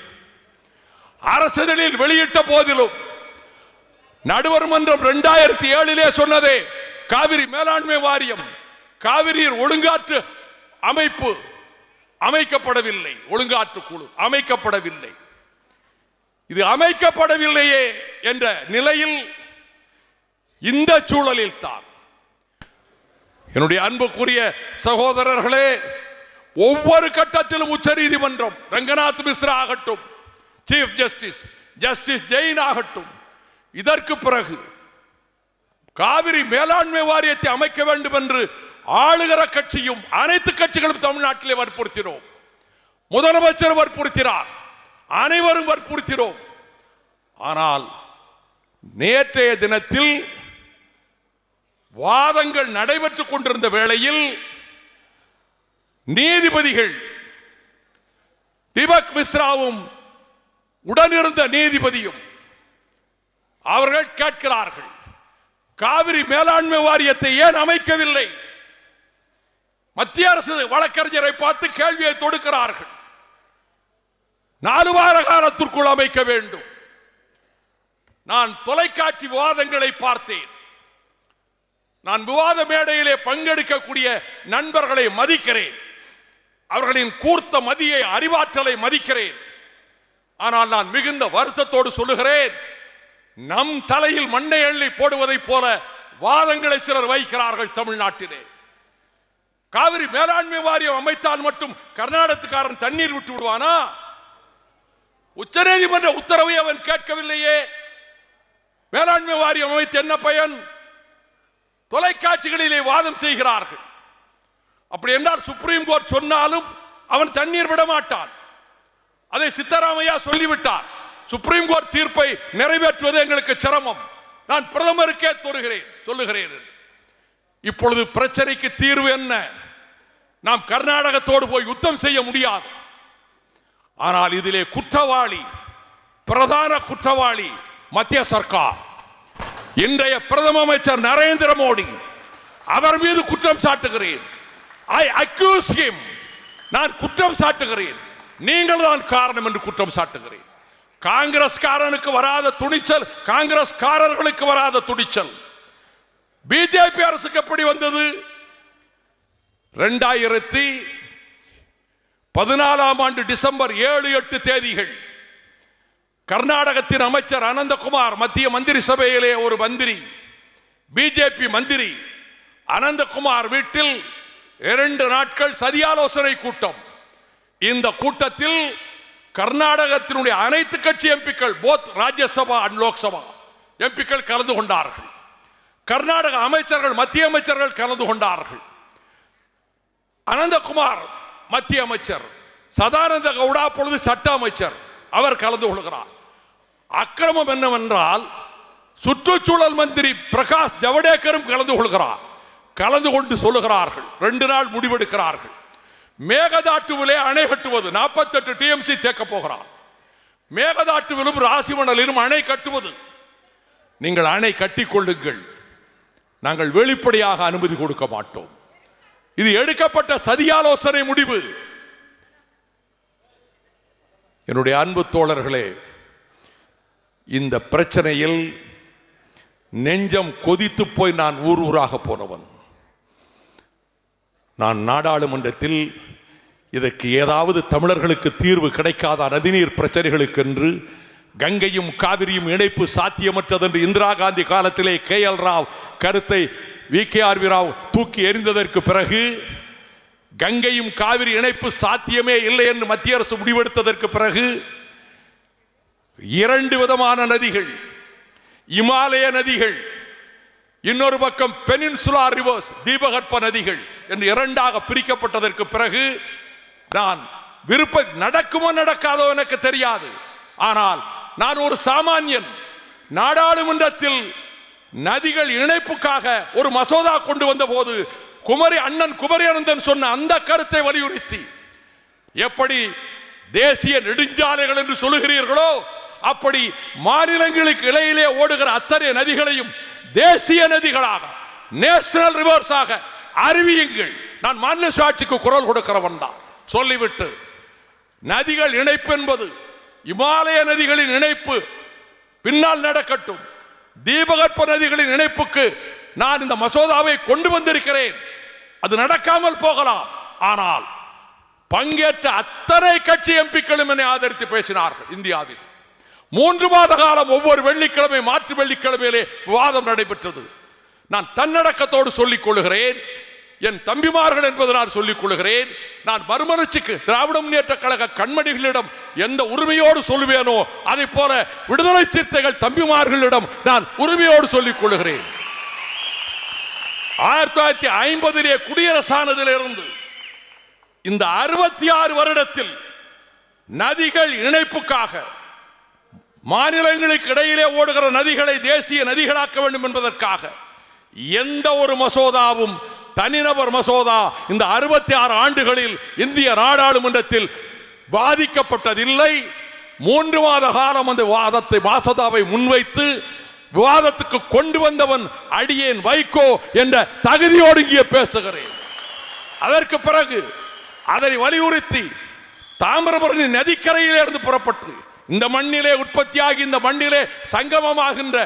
அரசிதழில் வெளியிட்ட போதிலும் நடுவர் மன்றம் 2007 சொன்னதே காவிரி மேலாண்மை வாரியம், காவிரி ஒழுங்காற்று அமைப்பு அமைக்கப்படவில்லை, ஒழுங்காற்று குழு அமைக்கப்படவில்லை. இது அமைக்கப்படவில்லையே என்ற நிலையில் இந்த சூழலில் தான் என்னுடைய அன்புக்குரிய சகோதரர்களே, ஒவ்வொரு கட்டத்திலும் உச்சநீதிமன்றம் ரங்கநாத் மிஸ்ரா ஆகட்டும், சீஃப் ஜஸ்டிஸ் ஜஸ்டிஸ் ஜெயின் ஆகட்டும், இதற்கு பிறகு காவிரி மேலாண்மை வாரியத்தை அமைக்க வேண்டும் என்று ஆளுகிற கட்சியும் அனைத்து கட்சிகளும் தமிழ்நாட்டிலே வற்புறுத்தினோம். முதலமைச்சர் வற்புறுத்தினார், அனைவரும் வற்புறுத்தினோம். ஆனால் நேற்றைய தினத்தில் வாதங்கள் நடைபெற்றுக் கொண்டிருந்த வேளையில் நீதிபதிகள் தீபக் மிஸ்ராவும் உடனிருந்த நீதிபதியும் அவர்கள் கேட்கிறார்கள், காவிரி மேலாண்மை வாரியத்தை ஏன் அமைக்கவில்லை? மத்திய அரசு வழக்கறிஞரை பார்த்து கேள்வியை தொடுக்கிறார்கள். 4 வார காலத்திற்குள் அமைக்க வேண்டும். நான் தொலைக்காட்சி விவாதங்களை பார்த்தேன். நான் விவாத மேடையிலே பங்கெடுக்கக்கூடிய நண்பர்களை மதிக்கிறேன், அவர்களின் கூர்த்த மதியை, அறிவாற்றலை மதிக்கிறேன். ஆனால் நான் மிகுந்த வருத்தத்தோடு சொல்லுகிறேன், நம் தலையில் மண்ணை அள்ளி போடுவதை போல வாதங்களை சிலர் வைக்கிறார்கள் தமிழ்நாட்டிலே. காவிரி மேலாண்மை வாரியம் அமைத்தால் மட்டும் கர்நாடகத்துக்காரன் தண்ணீர் விட்டு விடுவானா? உச்சநீதிமன்ற உத்தரவை அவன் கேட்கவில்லையே. மேலாண்மை வாரியம் அமைத்து என்ன பயன்? தொலைக்காட்சிகளிலே வாதம் செய்கிறார்கள். அப்படி என்றால் சுப்ரீம் கோர்ட் சொன்னாலும் அவன் தண்ணீர் விட மாட்டான். அதை சித்தராமையா சொல்லிவிட்டார். சுப்ரீம் கோர்ட் தீர்ப்பை நிறைவேற்றுவது எங்களுக்கு சிரமம். நான் பிரதமருக்கே சொல்லுகிறேன். இப்பொழுது பிரச்சனைக்கு தீர்வு என்ன? நாம் கர்நாடகத்தோடு போய் யுத்தம் செய்ய முடியாது. ஆனால் இதிலே குற்றவாளி, பிரதான குற்றவாளி மத்திய சர்க்கார். இன்றைய பிரதம அமைச்சர் நரேந்திர மோடி, அவர் மீது குற்றம் சாட்டுகிறேன். I accuse him. நான் குற்றம் சாட்டுகிறேன். நீங்கள் தான் காரணம் என்று குற்றம் சாட்டுகிறேன். காங்கிரஸ்காரனுக்கு வராத துணிச்சல், காங்கிரஸ்காரர்களுக்கு வராத துணிச்சல் பிஜேபி அரசுக்கு எப்படி வந்தது? 2014ஆம் ஆண்டு டிசம்பர் 7-8 தேதிகள் கர்நாடகத்தின் அமைச்சர் அனந்தகுமார், மத்திய மந்திரி சபையிலே ஒரு மந்திரி, பிஜேபி மந்திரி அனந்தகுமார் வீட்டில் 2 நாட்கள் சதியாலோசனை கூட்டம். இந்த கூட்டத்தில் கர்நாடகத்தினுடைய அனைத்து கட்சி எம்பிக்கள், போத் ராஜ்யசபா அண்ட் லோக்சபா எம்பிக்கள் கலந்து கொண்டார்கள். கர்நாடக அமைச்சர்கள், மத்திய அமைச்சர்கள் கலந்து கொண்டார்கள். அனந்தகுமார் மத்திய அமைச்சர், சதானந்த கவுடா பொழுது சட்ட அமைச்சர், அவர் கலந்து கொள்கிறார். அக்கிரமம் என்னவென்றால் சுற்றுச்சூழல் மந்திரி பிரகாஷ் ஜவடேக்கரும் கலந்து கொள்கிறார். கலந்து கொண்டு சொல்லுகிறார்கள், 2 நாள் முடிவெடுக்கிறார்கள். மேகதாட்டுவிலே அணை கட்டுவது, 48 டிஎம்சி தேக்க போகிறார். மேகதாட்டுவிலும் ராசிமணலிலும் அணை கட்டுவது. நீங்கள் அணை கட்டிக் கொள்ளுங்கள், நாங்கள் வெளிப்படையாக அனுமதி கொடுக்க மாட்டோம். இது எடுக்கப்பட்ட சதியாலோசனை முடிவு. என்னுடைய அன்பு தோழர்களே, இந்த பிரச்சனையில் நெஞ்சம் கொதித்து போய் நான் ஊர் ஊராக போனவன். நான் நாடாளுமன்றத்தில் இதற்கு ஏதாவது தமிழர்களுக்கு தீர்வு கிடைக்காத நதிநீர் பிரச்சனைகளுக்கு என்று கங்கையும் காவிரியும் இணைப்பு சாத்தியமற்றது என்று இந்திரா காந்தி காலத்திலே KL ராவ் கருத்தை VKRV ராவ் தூக்கி எறிந்ததற்கு பிறகு, கங்கையும் காவிரி இணைப்பு சாத்தியமே இல்லை என்று மத்திய அரசு முடிவெடுத்ததற்கு பிறகு, 2 விதமான நதிகள், இமாலய நதிகள், இன்னொரு பக்கம் பெனின்சுலா ரிவர்ஸ் தீபகற்ப நதிகள் என்று 2ஆக பிரிக்கப்பட்டதற்கு பிறகு, நான் நடக்குமோ நடக்காதோ எனக்கு தெரியாது, ஆனால் நான் ஒரு சாமானியன். நாடாளுமன்றத்தில் நதிகள் இணைப்புக்காக ஒரு மசோதா கொண்டு வந்த போது அண்ணன் குமரி அனந்தன் சொன்ன அந்த கருத்தை வலியுறுத்தி, எப்படி தேசிய நெடுஞ்சாலைகள் என்று சொல்லுகிறீர்களோ அப்படி மாநிலங்களுக்கு இடையிலே ஓடுகிற அத்தனை நதிகளையும் தேசிய நதிகளாக, நேஷனல் ரிவர்ஸாக அறிவியுங்கள். நான் மாநில சுயாட்சிக்கு குரல் கொடுக்கிறவன் தான் சொல்லிவிட்டு, நதிகள் இணைப்பு என்பது இமாலய நதிகளின் இணைப்பு பின்னால் நடக்கட்டும். தீபகற்ப நதிகளின் இணைப்புக்கு நான் இந்த மசோதாவை கொண்டு வந்திருக்கிறேன். அது நடக்காமல் போகலாம். ஆனால் பங்கேற்ற அத்தனை கட்சி எம்பிக்களும் என்னை ஆதரித்து பேசினார்கள். இந்தியாவில் 3 மாத காலம் ஒவ்வொரு வெள்ளிக்கிழமை மாற்று வெள்ளிக்கிழமையிலே விவாதம் நடைபெற்றது. நான் தன்னடக்கத்தோடு சொல்லிக் கொள்கிறேன், என் தம்பிமார்கள் என்பது நான் சொல்லிக் கொள்கிறேன். நான் மறுமலர்ச்சிக்கு திராவிட முன்னேற்ற கழக கண்மணிகளிடம் எந்த உரிமையோடு சொல்லுவேனோ அதை போல விடுதலை சிறுத்தைகள் தம்பிமார்களிடம் நான் உரிமையோடு சொல்லிக் கொள்கிறேன். 1950 குடியரசானதிலிருந்து இந்த 66 வருடத்தில் நதிகள் இணைப்புக்காக மாநிலங்களுக்கு இடையிலே ஓடுகிற நதிகளை தேசிய நதிகளாக்க வேண்டும் என்பதற்காக எந்த ஒரு மசோதாவும், தனிநபர் மசோதா இந்த 66 ஆண்டுகளில் இந்திய நாடாளுமன்றத்தில் வாதிக்கப்பட்டதில்லை. 3 மாத காலம் அந்த மசோதாவை முன்வைத்து விவாதத்துக்கு கொண்டு வந்தவன் அடியேன் வைகோ என்ற தகுதியோடு இங்கே பேசுகிறேன். அதற்கு பிறகு அதை வலியுறுத்தி தாமிரபரணி நதிக்கரையிலே இருந்து புறப்பட்டு இந்த மண்ணிலே உற்பத்தியாகி இந்த மண்ணிலே சங்கமமாகின்ற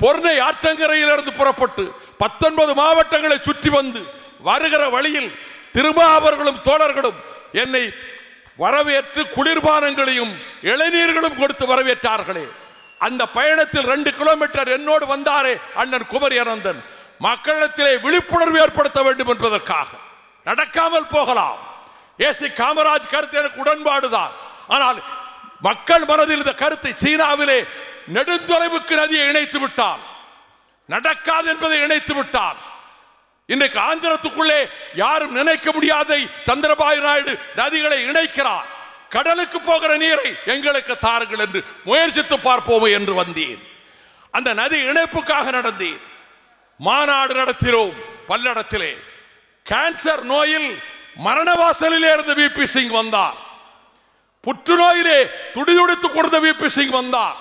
பொருணை ஆற்றங்கரையிலிருந்து புறப்பட்டு 19 மாவட்டங்களை சுற்றி வந்து வருகிற வழியில் திருமாவர்களும் தோழர்களும் என்னை வரவேற்று குளிர்பானங்களையும் இளநீர்களும் கொடுத்து வரவேற்றார்களே. அந்த பயணத்தில் 2 கிலோமீட்டர் என்னோடு வந்தாரே அண்ணன் குமரி அனந்தன், மக்களிடத்திலே விழிப்புணர்வு ஏற்படுத்த வேண்டும் என்பதற்காக. நடக்காமல் போகலாம். ஏசி காமராஜ் கருத்து எனக்கு உடன்பாடுதான். ஆனால் மக்கள் மனதில் இந்த கருத்தை சீனாவிலே நெடுந்தொலைவுக்கு நதியை இணைத்து விட்டான், நடக்காது என்பதை இணைத்து விட்டான். இன்றைக்கு ஆந்திரத்துக்குள்ளே யாரும் நினைக்க முடியாத சந்திரபாபு நாயுடு நதிகளை இணைக்கிறார். கடலுக்கு போகிற நீரை எங்களுக்கு தாருங்கள் என்று முயற்சித்து பார்ப்போம் என்று வந்தேன். அந்த நதி இணைப்புக்காக நடந்தேன். மாநாடு நடத்தினோம் பல்லடத்திலே. கேன்சர் நோயில் மரணவாசலிலே இருந்து VP சிங் வந்தார். புற்றுநோயிலே துடிதுடித்து கொடுத்த VP சிங் வந்தார்.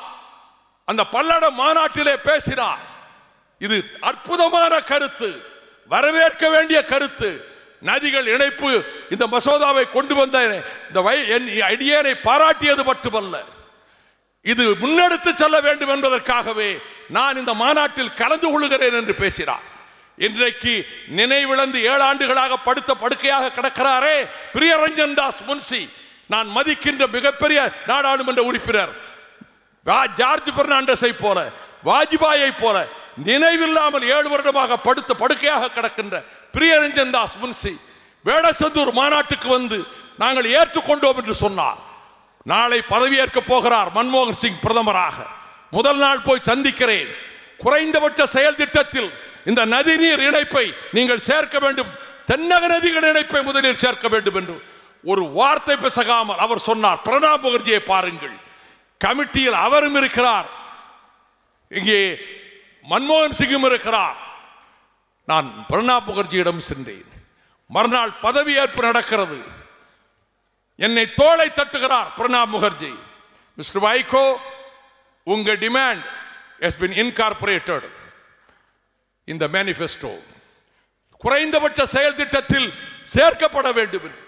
அந்த பல்லட மாநாட்டிலே பேசினார். இது அற்புதமான கருத்து, வரவேற்க வேண்டிய கருத்து. நதிகள் இணைப்பு இந்த மசோதாவை கொண்டு வந்த இந்த அடியேனை பாராட்டியது மட்டுமல்ல, இது முன்னெடுத்து செல்ல வேண்டும் என்பதற்காகவே நான் இந்த மாநாட்டில் கலந்து கொள்கிறேன் என்று பேசினார். இன்றைக்கு நினைவிழந்து 7 ஆண்டுகளாக படுத்த படுக்கையாக கிடக்கிறாரே பிரியரஞ்சன் தாஸ் முன்சி, நான் மதிக்கின்ற மிகப்பெரிய நாடாளுமன்ற உறுப்பினர். ஜார்ஜ் பெர்னாண்டஸை போல, வாஜ்பாயை போல நினைவில்லாமல் 7 வருடமாக படுத்த படுக்கையாக கிடக்கின்ற பிரியரஞ்சன் தாஸ் முன்சி வேடச்சந்தூர் மாநாட்டுக்கு வந்து நாங்கள் ஏற்றுக்கொண்டோம் என்று சொன்னார். நாளை பதவியேற்க போகிறார் மன்மோகன் சிங் பிரதமராக. முதல் நாள் போய் சந்திக்கிறேன். குறைந்தபட்ச செயல் திட்டத்தில் இந்த நதிநீர் இணைப்பை நீங்கள் சேர்க்க வேண்டும், தென்னக நதிகள் இணைப்பை முதலில் சேர்க்க வேண்டும் என்று ஒரு வார்த்தை பேசாமல் அவர் சொன்னார். பிரணாப் முகர்ஜியை பாருங்கள், கமிட்டியில் அவரும் இருக்கிறார், இங்கே மன்மோகன் சிங்கும் இருக்கிறார். நான் பிரணாப் முகர்ஜியிடம் சென்றேன். மறுநாள் பதவியேற்பு நடக்கிறது. என்னை தோளை தட்டுகிறார் பிரணாப் முகர்ஜி. மிஸ்டர் வைகோ, உங்க demand has been incorporated in the manifesto. குறைந்தபட்ச செயல் திட்டத்தில் சேர்க்கப்பட வேண்டும் என்று.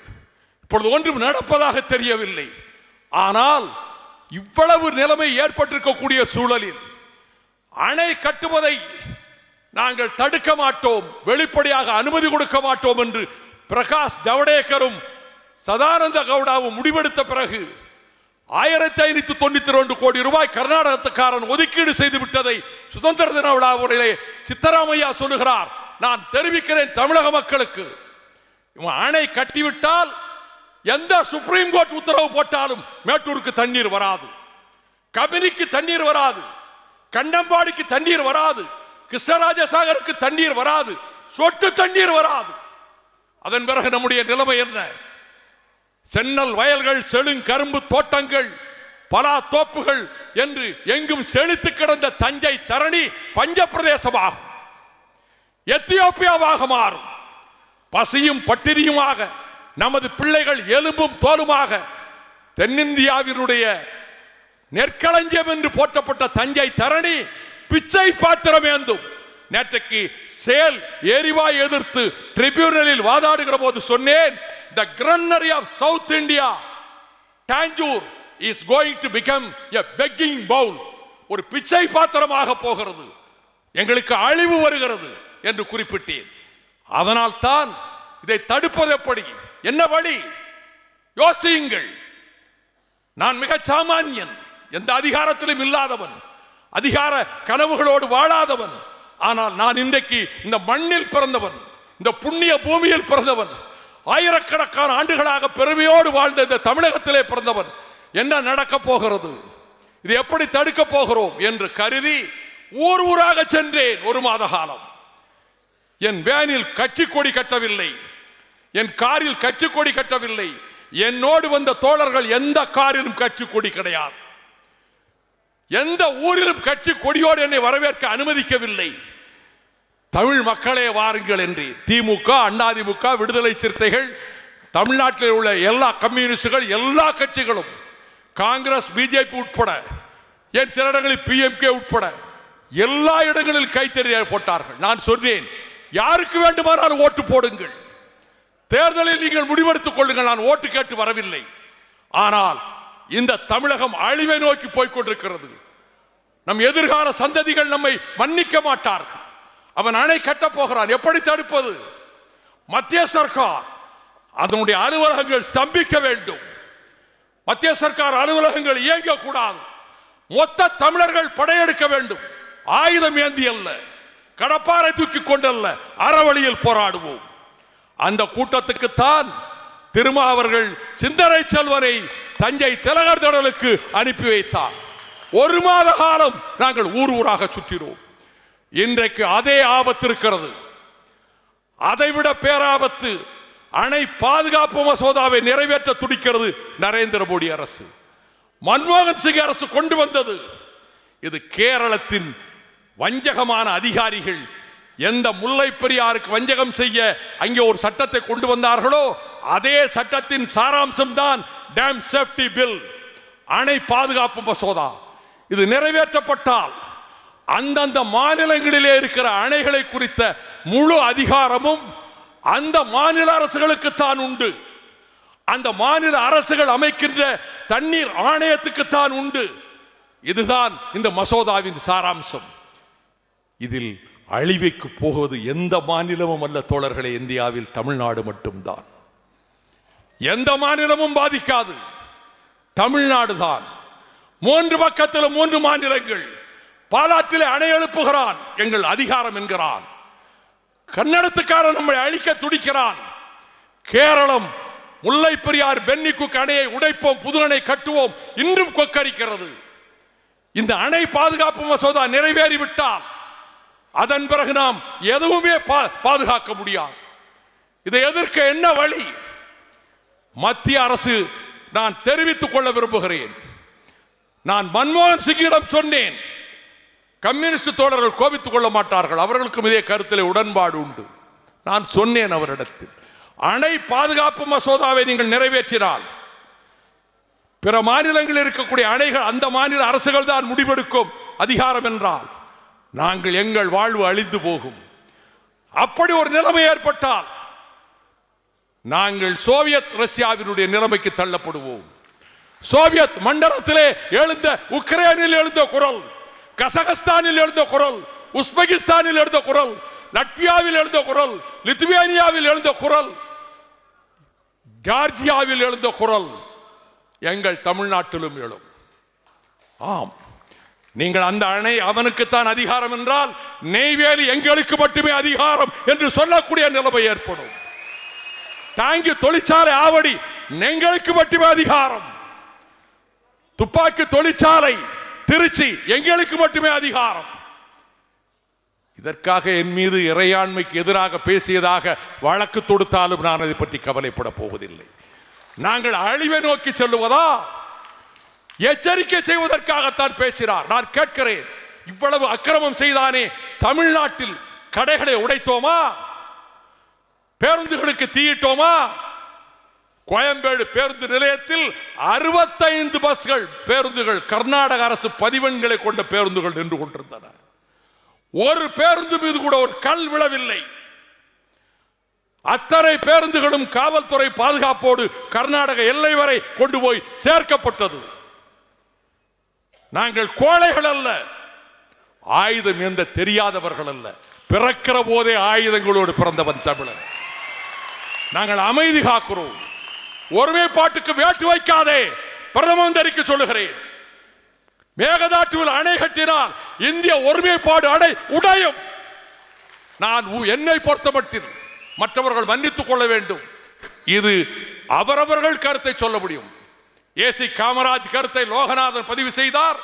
இப்பொழுது ஒன்றும் நடப்பதாக தெரியவில்லை. ஆனால் இவ்வளவு நிலைமை ஏற்பட்டிருக்கக்கூடிய சூழலில் அணை கட்டுவதை நாங்கள் தடுக்க மாட்டோம், வெளிப்படையாக அனுமதி கொடுக்க மாட்டோம் என்று பிரகாஷ் ஜவடேகரும் சதானந்த கவுடாவும் முடிவெடுத்த பிறகு 1592 கோடி ரூபாய் கர்நாடகத்துக்காரன் ஒதுக்கீடு செய்து விட்டதை சுதந்திர தின விழாவிலே சித்தராமையா சொல்லுகிறார். நான் தெரிவிக்கிறேன் தமிழக மக்களுக்கு, அணை கட்டிவிட்டால் எந்த சுப்ரீம் கோர்ட் உத்தரவு போட்டாலும் மேட்டூருக்கு தண்ணீர் வராது, கபினிக்கு தண்ணீர் வராது, கண்டம்பாடிக்கு தண்ணீர் வராது, கிருஷ்ணராஜசாகருக்கு தண்ணீர் வராது, சொட்டு தண்ணீர் வராது. அதன் பிறகு நம்முடைய நிலைமை என்ன? சென்னல் வயல்கள், செழுங்கரும்பு தோட்டங்கள், பலா தோப்புகள் என்று எங்கும் செழித்து கிடந்த தஞ்சை தரணி பஞ்ச பிரதேசமாகும், எத்தியோப்பியாவாக மாறும். பசியும் பட்டினியுமாக நமது பிள்ளைகள் எலும்பும் தோலுமாக தென்னிந்தியாவினுடைய நெற்களஞ்சியம் என்று போற்றப்பட்ட தஞ்சை தரணி பிச்சை பாத்திரம் ஏந்தும். நேற்றைக்கு சேல் எரிவாயு எதிர்த்து ட்ரிபியூனலில் வாதாடுகிற போது சொன்னேன், the granary of South India, Tanjore is going to become a begging bowl. ஒரு பிச்சை பாத்திரமாக போகிறது, எங்களுக்கு அழிவு வருகிறது என்று குறிப்பிட்டேன். அதனால் தான் இதை தடுப்பது எப்படி, என்ன வழி யோசியுங்கள். நான் மிக சாமானியன், எந்த அதிகாரத்திலும் இல்லாதவன், அதிகார கனவுகளோடு வாழாதவன். ஆனால் நான் இன்றைக்கு இந்த மண்ணில் பிறந்தவன், இந்த புண்ணிய பூமியில் பிறந்தவன், ஆயிரக்கணக்கான ஆண்டுகளாக பெருமையோடு வாழ்ந்த இந்த தமிழகத்திலே பிறந்தவன். என்ன நடக்க போகிறது, இது எப்படி தடுக்க போகிறோம் என்று கருதி ஊர் ஊராக சென்றேன். ஒரு மாத காலம் என் வேனில் கட்சி கொடி கட்டவில்லை, என் காரில் கட்சி கொடி கட்டவில்லை. என்னோடு வந்த தோழர்கள் எந்த காரிலும் கட்சி கொடி கிடையாது, எந்த ஊரிலும் கட்சி கொடியோடு என்னை வரவேற்க அனுமதிக்கவில்லை. தமிழ் மக்களே வாருங்கள் என்று திமுக, அதிமுக, விடுதலை சிறுத்தைகள், தமிழ்நாட்டில் உள்ள எல்லா கம்யூனிஸ்டுகள், எல்லா கட்சிகளும், காங்கிரஸ், பிஜேபி உட்பட, என் சில இடங்களில் PMK உட்பட எல்லா இடங்களில் கைத்தறி போட்டார்கள். நான் சொன்னேன், யாருக்கு வேண்டுமானாலும் ஓட்டு போடுங்கள், தேர்தலில் நீங்கள் முடிவெடுத்துக் கொள்ளுங்கள், நான் ஓட்டு கேட்டு வரவில்லை. ஆனால் இந்த தமிழகம் அழிவை நோக்கி போய்கொண்டிருக்கிறது. நம் எதிர்கால சந்ததிகள் நம்மை மன்னிக்க மாட்டார்கள். அவன் அணை கட்டப் போகிறான், எப்படி தடுப்பது? மத்திய சர்க்கார் அதனுடைய அலுவலகங்கள் ஸ்தம்பிக்க வேண்டும், மத்திய சர்க்கார் அலுவலகங்கள் இயங்கக்கூடாது, மொத்த தமிழர்கள் படையெடுக்க வேண்டும். ஆயுதம் ஏந்தி அல்ல, கடப்பாரை தூக்கி கொண்டல்ல, அறவழியில் போராடுவோம். அந்த கூட்டத்துக்குத்தான் திருமாவர்கள் சிந்தனை செல்வரை தஞ்சை திலகர் திடலுக்கு அனுப்பி வைத்தார். ஒரு மாத காலம் நாங்கள் ஊர் ஊராக சுற்றினோம். இன்றைக்கு அதே ஆபத்து இருக்கிறது, அதைவிட பேராபத்து. அணை பாதுகாப்பு மசோதாவை நிறைவேற்ற துடிக்கிறது நரேந்திர மோடி அரசு, மன்மோகன் சிங் அரசு கொண்டு வந்தது. இது கேரளத்தின் வஞ்சகமான அதிகாரிகள் எந்த முல்லை பெரியாருக்கு வஞ்சகம் செய்ய அங்கே ஒரு சட்டத்தை கொண்டு வந்தார்களோ அதே சட்டத்தின் சாராம்சம் தான் டேம் சேஃப்டி பில், அணை பாதுகாப்பு மசோதா. இது நிறைவேற்றப்பட்டால் அந்தந்த மாநிலங்களிலே இருக்கிற அணைகளை குறித்த முழு அதிகாரமும் அந்த மாநில அரசுகளுக்கு தான் உண்டு, அந்த மாநில அரசுகள் அமைக்கின்ற தண்ணீர் ஆணையத்துக்கு தான் உண்டு. இதுதான் இந்த மசோதாவின் சாராம்சம். இதில் அழிவுக்கு போவது எந்த மாநிலமும் அல்ல தோழர்களே, இந்தியாவில் தமிழ்நாடு மட்டும்தான். எந்த மாநிலமும் பாதிக்காது, தமிழ்நாடு தான். 3 பக்கத்தில் 3 மாநிலங்கள். பாலாற்றிலே அணை எழுப்புகிறான், எங்கள் அதிகாரம் என்கிறான். கன்னடத்துக்காரன் நம்மை அழிக்க துடிக்கிறான். கேரளம் முல்லை பெரியார் பென்னிக்குக் அணையை உடைப்போம், புது அணை கட்டுவோம் இன்றும் கொக்கரிக்கிறது. இந்த அணை பாதுகாப்பு மசோதா நிறைவேறிவிட்டால் அதன் பிறகு நாம் எதுவுமே பாதுகாக்க முடியாது. இதை எதிர்க்க என்ன வழி? மத்திய அரசு, நான் தெரிவித்துக் கொள்ள விரும்புகிறேன், நான் மன்மோகன் சிங்கிடம் சொன்னேன், கம்யூனிஸ்ட் தோழர்கள் கோபித்துக் கொள்ள மாட்டார்கள், அவர்களுக்கும் இதே கருத்தில் உடன்பாடு உண்டு. நான் சொன்னேன் அவரிடத்தில், அணை பாதுகாப்பு மசோதாவை நீங்கள் நிறைவேற்றினால் பிற மாநிலங்களில் இருக்கக்கூடிய அணைகள் அந்த மாநில அரசுகள் தான் முடிவெடுக்கும் அதிகாரம் என்றால் நாங்கள் எங்கள் வாழ்வு அழிந்து போகும். அப்படி ஒரு நிலைமை ஏற்பட்டால் நாங்கள் சோவியத் ரஷ்யாவினுடைய நிலைமைக்கு தள்ளப்படுவோம். சோவியத் மண்டலத்திலே எழுந்த, உக்ரைனில் எழுந்த குரல், கசகஸ்தானில் எழுந்த குரல், உஸ்பெகிஸ்தானில் எழுந்த குரல், லட்வியாவில் எழுந்த குரல், லித்துவேனியாவில் எழுந்த குரல், ஜார்ஜியாவில் எழுந்த குரல் எங்கள் தமிழ்நாட்டிலும் எழும். ஆம், நீங்கள் அந்த அணை அவனுக்குத்தான் அதிகாரம் என்றால் நெய்வேலி எங்களுக்கு மட்டுமே அதிகாரம் என்று சொல்லக்கூடிய நிலைமை ஏற்படும். டாங்கி தொழிற்சாலை ஆவடி எங்களுக்கு மட்டுமே அதிகாரம். துப்பாக்கி தொழிற்சாலை திருச்சி எங்களுக்கு மட்டுமே அதிகாரம். இதற்காக என் மீது இறையாண்மைக்கு எதிராக பேசியதாக வழக்கு தொடுத்தாலும் நான் அதை பற்றி கவலைப்பட போவதில்லை. நாங்கள் அழிவை நோக்கி செல்லுவதா எச்சரிக்கை செய்வதற்காகத்தான் பேசினார். நான் கேட்கிறேன், இவ்வளவு அக்கிரமம் செய்தானே, தமிழ்நாட்டில் கடைகளை உடைத்தோமா? பேருந்துகளுக்கு தீயிட்டோமா? கோயம்பேடு பேருந்து நிலையத்தில் 65 பஸ்கள் பேருந்துகள் கர்நாடக அரசு பதிவெண்களை கொண்ட பேருந்துகள் நின்று கொண்டிருந்தன. ஒரு பேருந்து மீது கூட ஒரு கல் விழவில்லை. அத்தனை பேருந்துகளும் காவல்துறை பாதுகாப்போடு கர்நாடக எல்லை வரை கொண்டு போய் சேர்க்கப்பட்டது. நாங்கள் கோழைகள் அல்ல, ஆயுதம் எந்த தெரியாதவர்கள் அல்ல. பிறக்கிற போதே ஆயுதங்களோடு பிறந்தவன் தமிழன். நாங்கள் அமைதி காக்கிறோம். ஒருமைப்பாட்டுக்கு வேட்டு வைக்காதே. பிரதம மந்திரிக்கு சொல்லுகிறேன், மேகதாட்டுவில் அணை கட்டினால் இந்திய ஒருமைப்பாடு அணை உடையும். நான் என்னை பொறுத்தமட்டில் மற்றவர்கள் மன்னித்துக் கொள்ள வேண்டும். இது அவரவர்கள் கருத்தை சொல்ல முடியும். ஏசி காமராஜ் கருத்தை லோகநாதன் பதிவு செய்தார்.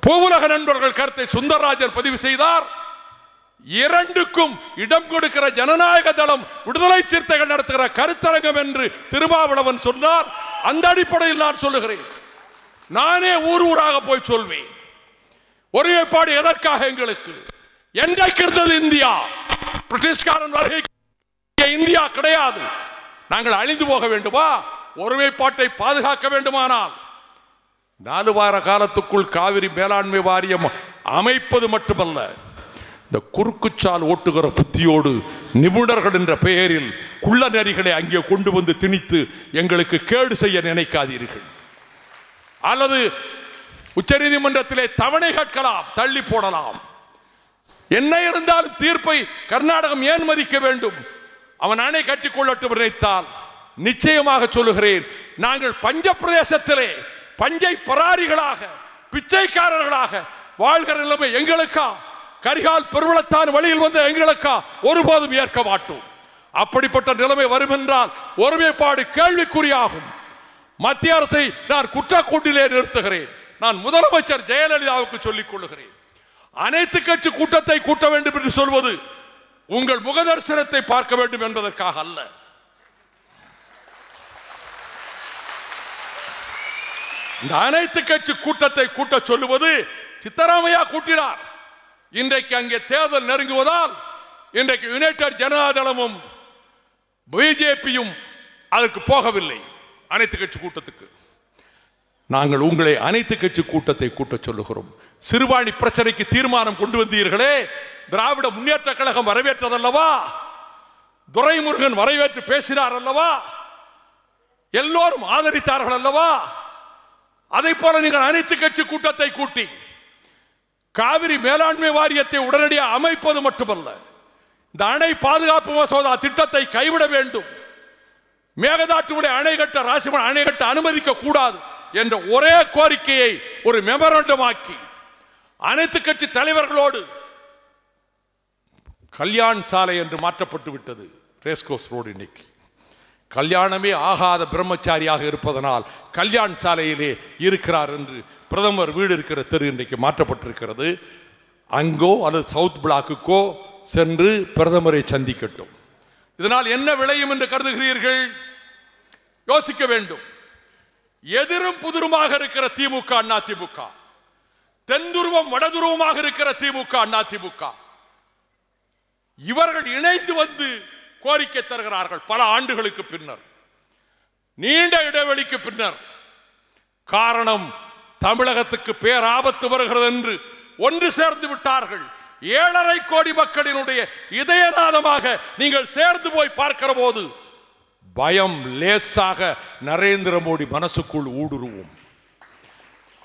பூவுலக நண்பர்கள் கருத்தை சுந்தரராஜன் பதிவு செய்தார். இரண்டுக்கும் இடம் கொடுக்கிற ஜனநாயக தளம் விடுதலை சிறுத்தைகள் நடத்துகிற கருத்தரங்கம் என்று திருமாவளவன் சொன்னார். அந்த அடிப்படையில் நான் சொல்லுகிறேன், நானே ஊர் ஊராக போய் சொல்வேன். ஒருமைப்பாடு எதற்காக? எங்களுக்கு என்றைக்கு இருந்தது இந்தியா? பிரிட்டிஷ்காரன் வருகை இந்தியா கிடையாது. நாங்கள் அழிந்து போக வேண்டுமா? ஒருமைப்பாட்டை பாதுகாக்க வேண்டுமானால் 4 வார காலத்துக்குள் காவிரி மேலாண்மை வாரியம் அமைப்பது மட்டுமல்ல, இந்த குறுக்குச்சால் ஓட்டுகிற புத்தியோடு நிபுணர்கள் என்ற பெயரில் குள்ள நரிகளை அங்கே கொண்டு வந்து திணித்து எங்களுக்கு கேடு செய்ய நினைக்காதீர்கள். அல்லது உச்சநீதிமன்றத்திலே தவணை கேட்கலாம், தள்ளி போடலாம். என்ன இருந்தாலும் தீர்ப்பை கர்நாடகம் ஏன் மதிக்க வேண்டும்? அவன் அணை கட்டிக் கொள்ளட்டும் நினைத்தால் நிச்சயமாக சொல்லுகிறேன், நாங்கள் பஞ்ச பிரதேசத்திலே பஞ்சை பராரிகளாக பிச்சைக்காரர்களாக வாழ்கிற நிலைமை எங்களுக்கா? கரிகால் பெருவளத்தான் வழியில் வந்த எங்களுக்கா? ஒருபோதும் ஏற்க மாட்டோம். அப்படிப்பட்ட நிலைமை வரும் என்றால் ஒருமைப்பாடு கேள்விக்குறியாகும். மத்திய அரசை நான் குற்றக்கூட்டிலே நிறுத்துகிறேன். நான் முதலமைச்சர் ஜெயலலிதாவுக்கு சொல்லிக் கொள்ளுகிறேன், அனைத்து கட்சி கூட்டத்தை கூட்ட வேண்டும் என்று சொல்வது உங்கள் முகதர்சனத்தை பார்க்க வேண்டும் என்பதற்காக அல்ல. இந்த அனைத்து கட்சி கூட்டத்தை கூட்ட சொல்லுவது சித்தராமையா கூட்டினார். இன்றைக்கு அங்கே தேர்தல் நெருங்குவதால் இன்றைக்கு யுனைடெட் ஜனதா தளமும் பிஜேபியும் அதற்கு போகவில்லை அனைத்து கட்சி கூட்டத்துக்கு. நாங்கள் உங்களை அனைத்து கட்சி கூட்டத்தை கூட்ட சொல்லுகிறோம். சிறுபாணி பிரச்சனைக்கு தீர்மானம் கொண்டு வந்தீர்களே, திராவிட முன்னேற்ற கழகம் வரவேற்றதல்லவா? துரைமுருகன் வரவேற்று பேசினார் அல்லவா? எல்லோரும் ஆதரித்தார்கள் அல்லவா? அதை போல நீங்கள் அனைத்து கட்சி கூட்டத்தை கூட்டி காவிரி மேலாண்மை வாரியத்தை உடனடியாக அமைப்பது மட்டுமல்ல, இந்த அணை பாதுகாப்பு மசோதா திட்டத்தை கைவிட வேண்டும். மேகதாட்டு அணை கட்ட ராசிமன் அணை கட்ட அனுமதிக்க கூடாது என்ற ஒரே கோரிக்கையை ஒரு மெமரண்டம் ஆக்கி அனைத்து கட்சி தலைவர்களோடு கல்யாண் சாலை என்று மாற்றப்பட்டு விட்டது. ரேஸ்கோஸ் ரோடு இன்னைக்கு கல்யாணமே ஆகாத பிரம்மச்சாரியாக இருப்பதனால் கல்யாண் சாலையிலே இருக்கிறார் என்று பிரதமர் வீடு இருக்கிற தெரு இன்றைக்கு மாற்றப்பட்டிருக்கிறது. அங்கோ அல்லது சவுத் பிளாக்குக்கோ சென்று பிரதமரை சந்திக்கட்டும். இதனால் என்ன விளையும் என்று கருதுகிறீர்கள்? யோசிக்க வேண்டும். எதிரும் புதிருமாக இருக்கிற திமுக அண்ணா திமுக, தென்துருவம் வடதுருவமாக இருக்கிற திமுக அண்ணா திமுக, இவர்கள் இணைந்து வந்து கோரிக்கை தருகிறார்கள். பல ஆண்டுகளுக்கு பின்னர், நீண்ட இடைவெளிக்கு பின்னர். காரணம், தமிழகத்துக்கு பேராபத்து வருகிறது என்று ஒன்று சேர்ந்து விட்டார்கள். 7.5 கோடி மக்களினுடைய இதயநாதமாக நீங்கள் சேர்ந்து போய் பார்க்கிற போது பயம் லேசாக நரேந்திர மோடி மனசுக்குள் ஊடுருவும்.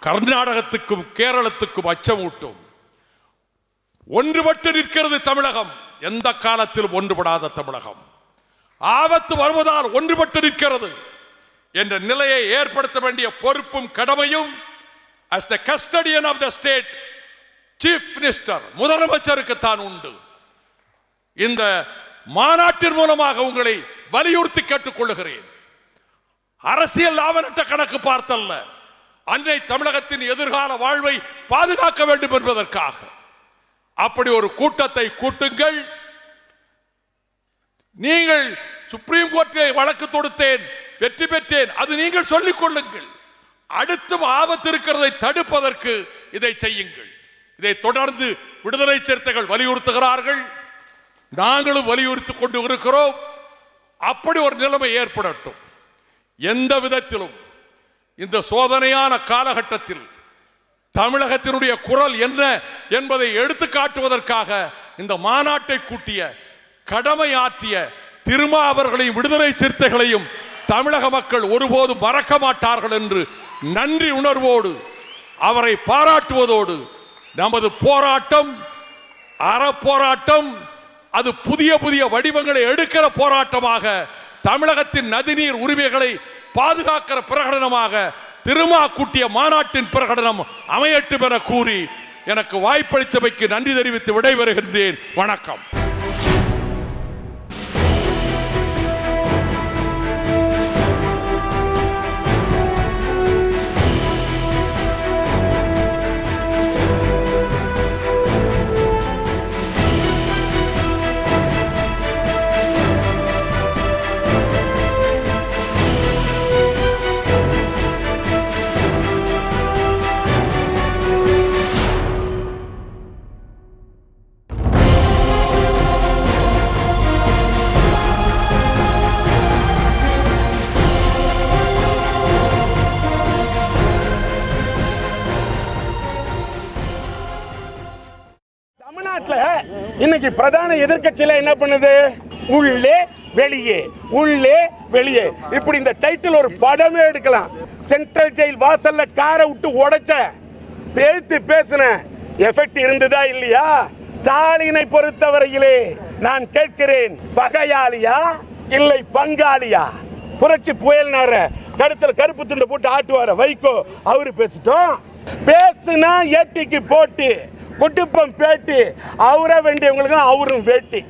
கர்நாடகத்துக்கும் கேரளத்துக்கும் அச்சமூட்டும். ஒன்றுபட்டு நிற்கிறது தமிழகம். எந்த காலத்திலும் ஒன்றுபடாத தமிழகம் ஆபத்து வருவதால் ஒன்றுபட்டு நிற்கிறது என்ற நிலையை ஏற்படுத்த வேண்டிய பொறுப்பும் கடமையும் as the custodian of the state, chief minister, முதலமைச்சருக்கு தான் உண்டு. இந்த மாநாட்டின் மூலமாக உங்களை வலியுறுத்தி கேட்டுக்கொள்கிறேன். அரசியல் லாபநட்ட கணக்கு பார்த்தல்ல, அன்னை தமிழகத்தின் எதிர்கால வாழ்வை பாதுகாக்க வேண்டும் என்பதற்காக அப்படி ஒரு கூட்டத்தை கூட்டுங்கள். நீங்கள் சுப்ரீம் கோர்ட்டில் வழக்கு தொடுத்தேன், வெற்றி பெற்றேன், அது நீங்கள் சொல்லிக் கொள்ளுங்கள். அடுத்தும் ஆபத்து இருக்கிறதை தடுப்பதற்கு இதை செய்யுங்கள். இதை தொடர்ந்து விடுதலை சிறுத்தைகள் வலியுறுத்துகிறார்கள், நாங்களும் வலியுறுத்தி கொண்டு இருக்கிறோம். அப்படி ஒரு நிலைமை ஏற்படட்டும். எந்த விதத்திலும் இந்த சோதனையான காலகட்டத்தில் தமிழகத்தினுடைய குரல் என்ன என்பதை எடுத்து காட்டுவதற்காக இந்த மாநாட்டை கூட்டிய, கடமை ஆற்றிய திருமா அவர்களையும் விடுதலை சிறுத்தைகளையும் தமிழக மக்கள் ஒருபோதும் மறக்க மாட்டார்கள் என்று நன்றி உணர்வோடு அவரை பாராட்டுவதோடு, நமது போராட்டம் அறப்போராட்டம், அது புதிய புதிய வடிவங்களை எடுக்கிற போராட்டமாக, தமிழகத்தின் நதிநீர் உரிமைகளை பாதுகாக்கிற பிரகடனமாக திருமா கூட்டிய மாநாட்டின் பிரகடனம் அமையட்டும் என கூறி எனக்கு வாய்ப்பளித்தமைக்கு நன்றி தெரிவித்து விடைபெறுகின்றேன். வணக்கம். இன்னைக்கு பிரதான எதிர்க்கட்சியில என்ன பண்ணுது? உள்ளே வெளியே, உள்ளே வெளியே. இப்படி இந்த டைட்டில் ஒரு படமே எடுக்கலாம். சென்ட்ரல் ஜெயில் வாசல்ல காரை விட்டு உடைச்ச பேத்து பேசின எஃபெக்ட் இருந்ததா இல்லையா? ஸ்டாலினை பொறுத்தவரையிலே நான் கேட்கிறேன், பகையாளியா இல்லை பங்காளியா? புரட்சி புயல்னார கருத்துல கருப்பு துண்டை போட்டு ஆட்டுவார வைகோ, அவரு பேசிட்டோம். பேசுனா ஏட்டிக்கு போட்டு குட்டுப்பம் பேட்டி, அவரை வேண்டியவங்களுக்கு அவரும் வேட்டி.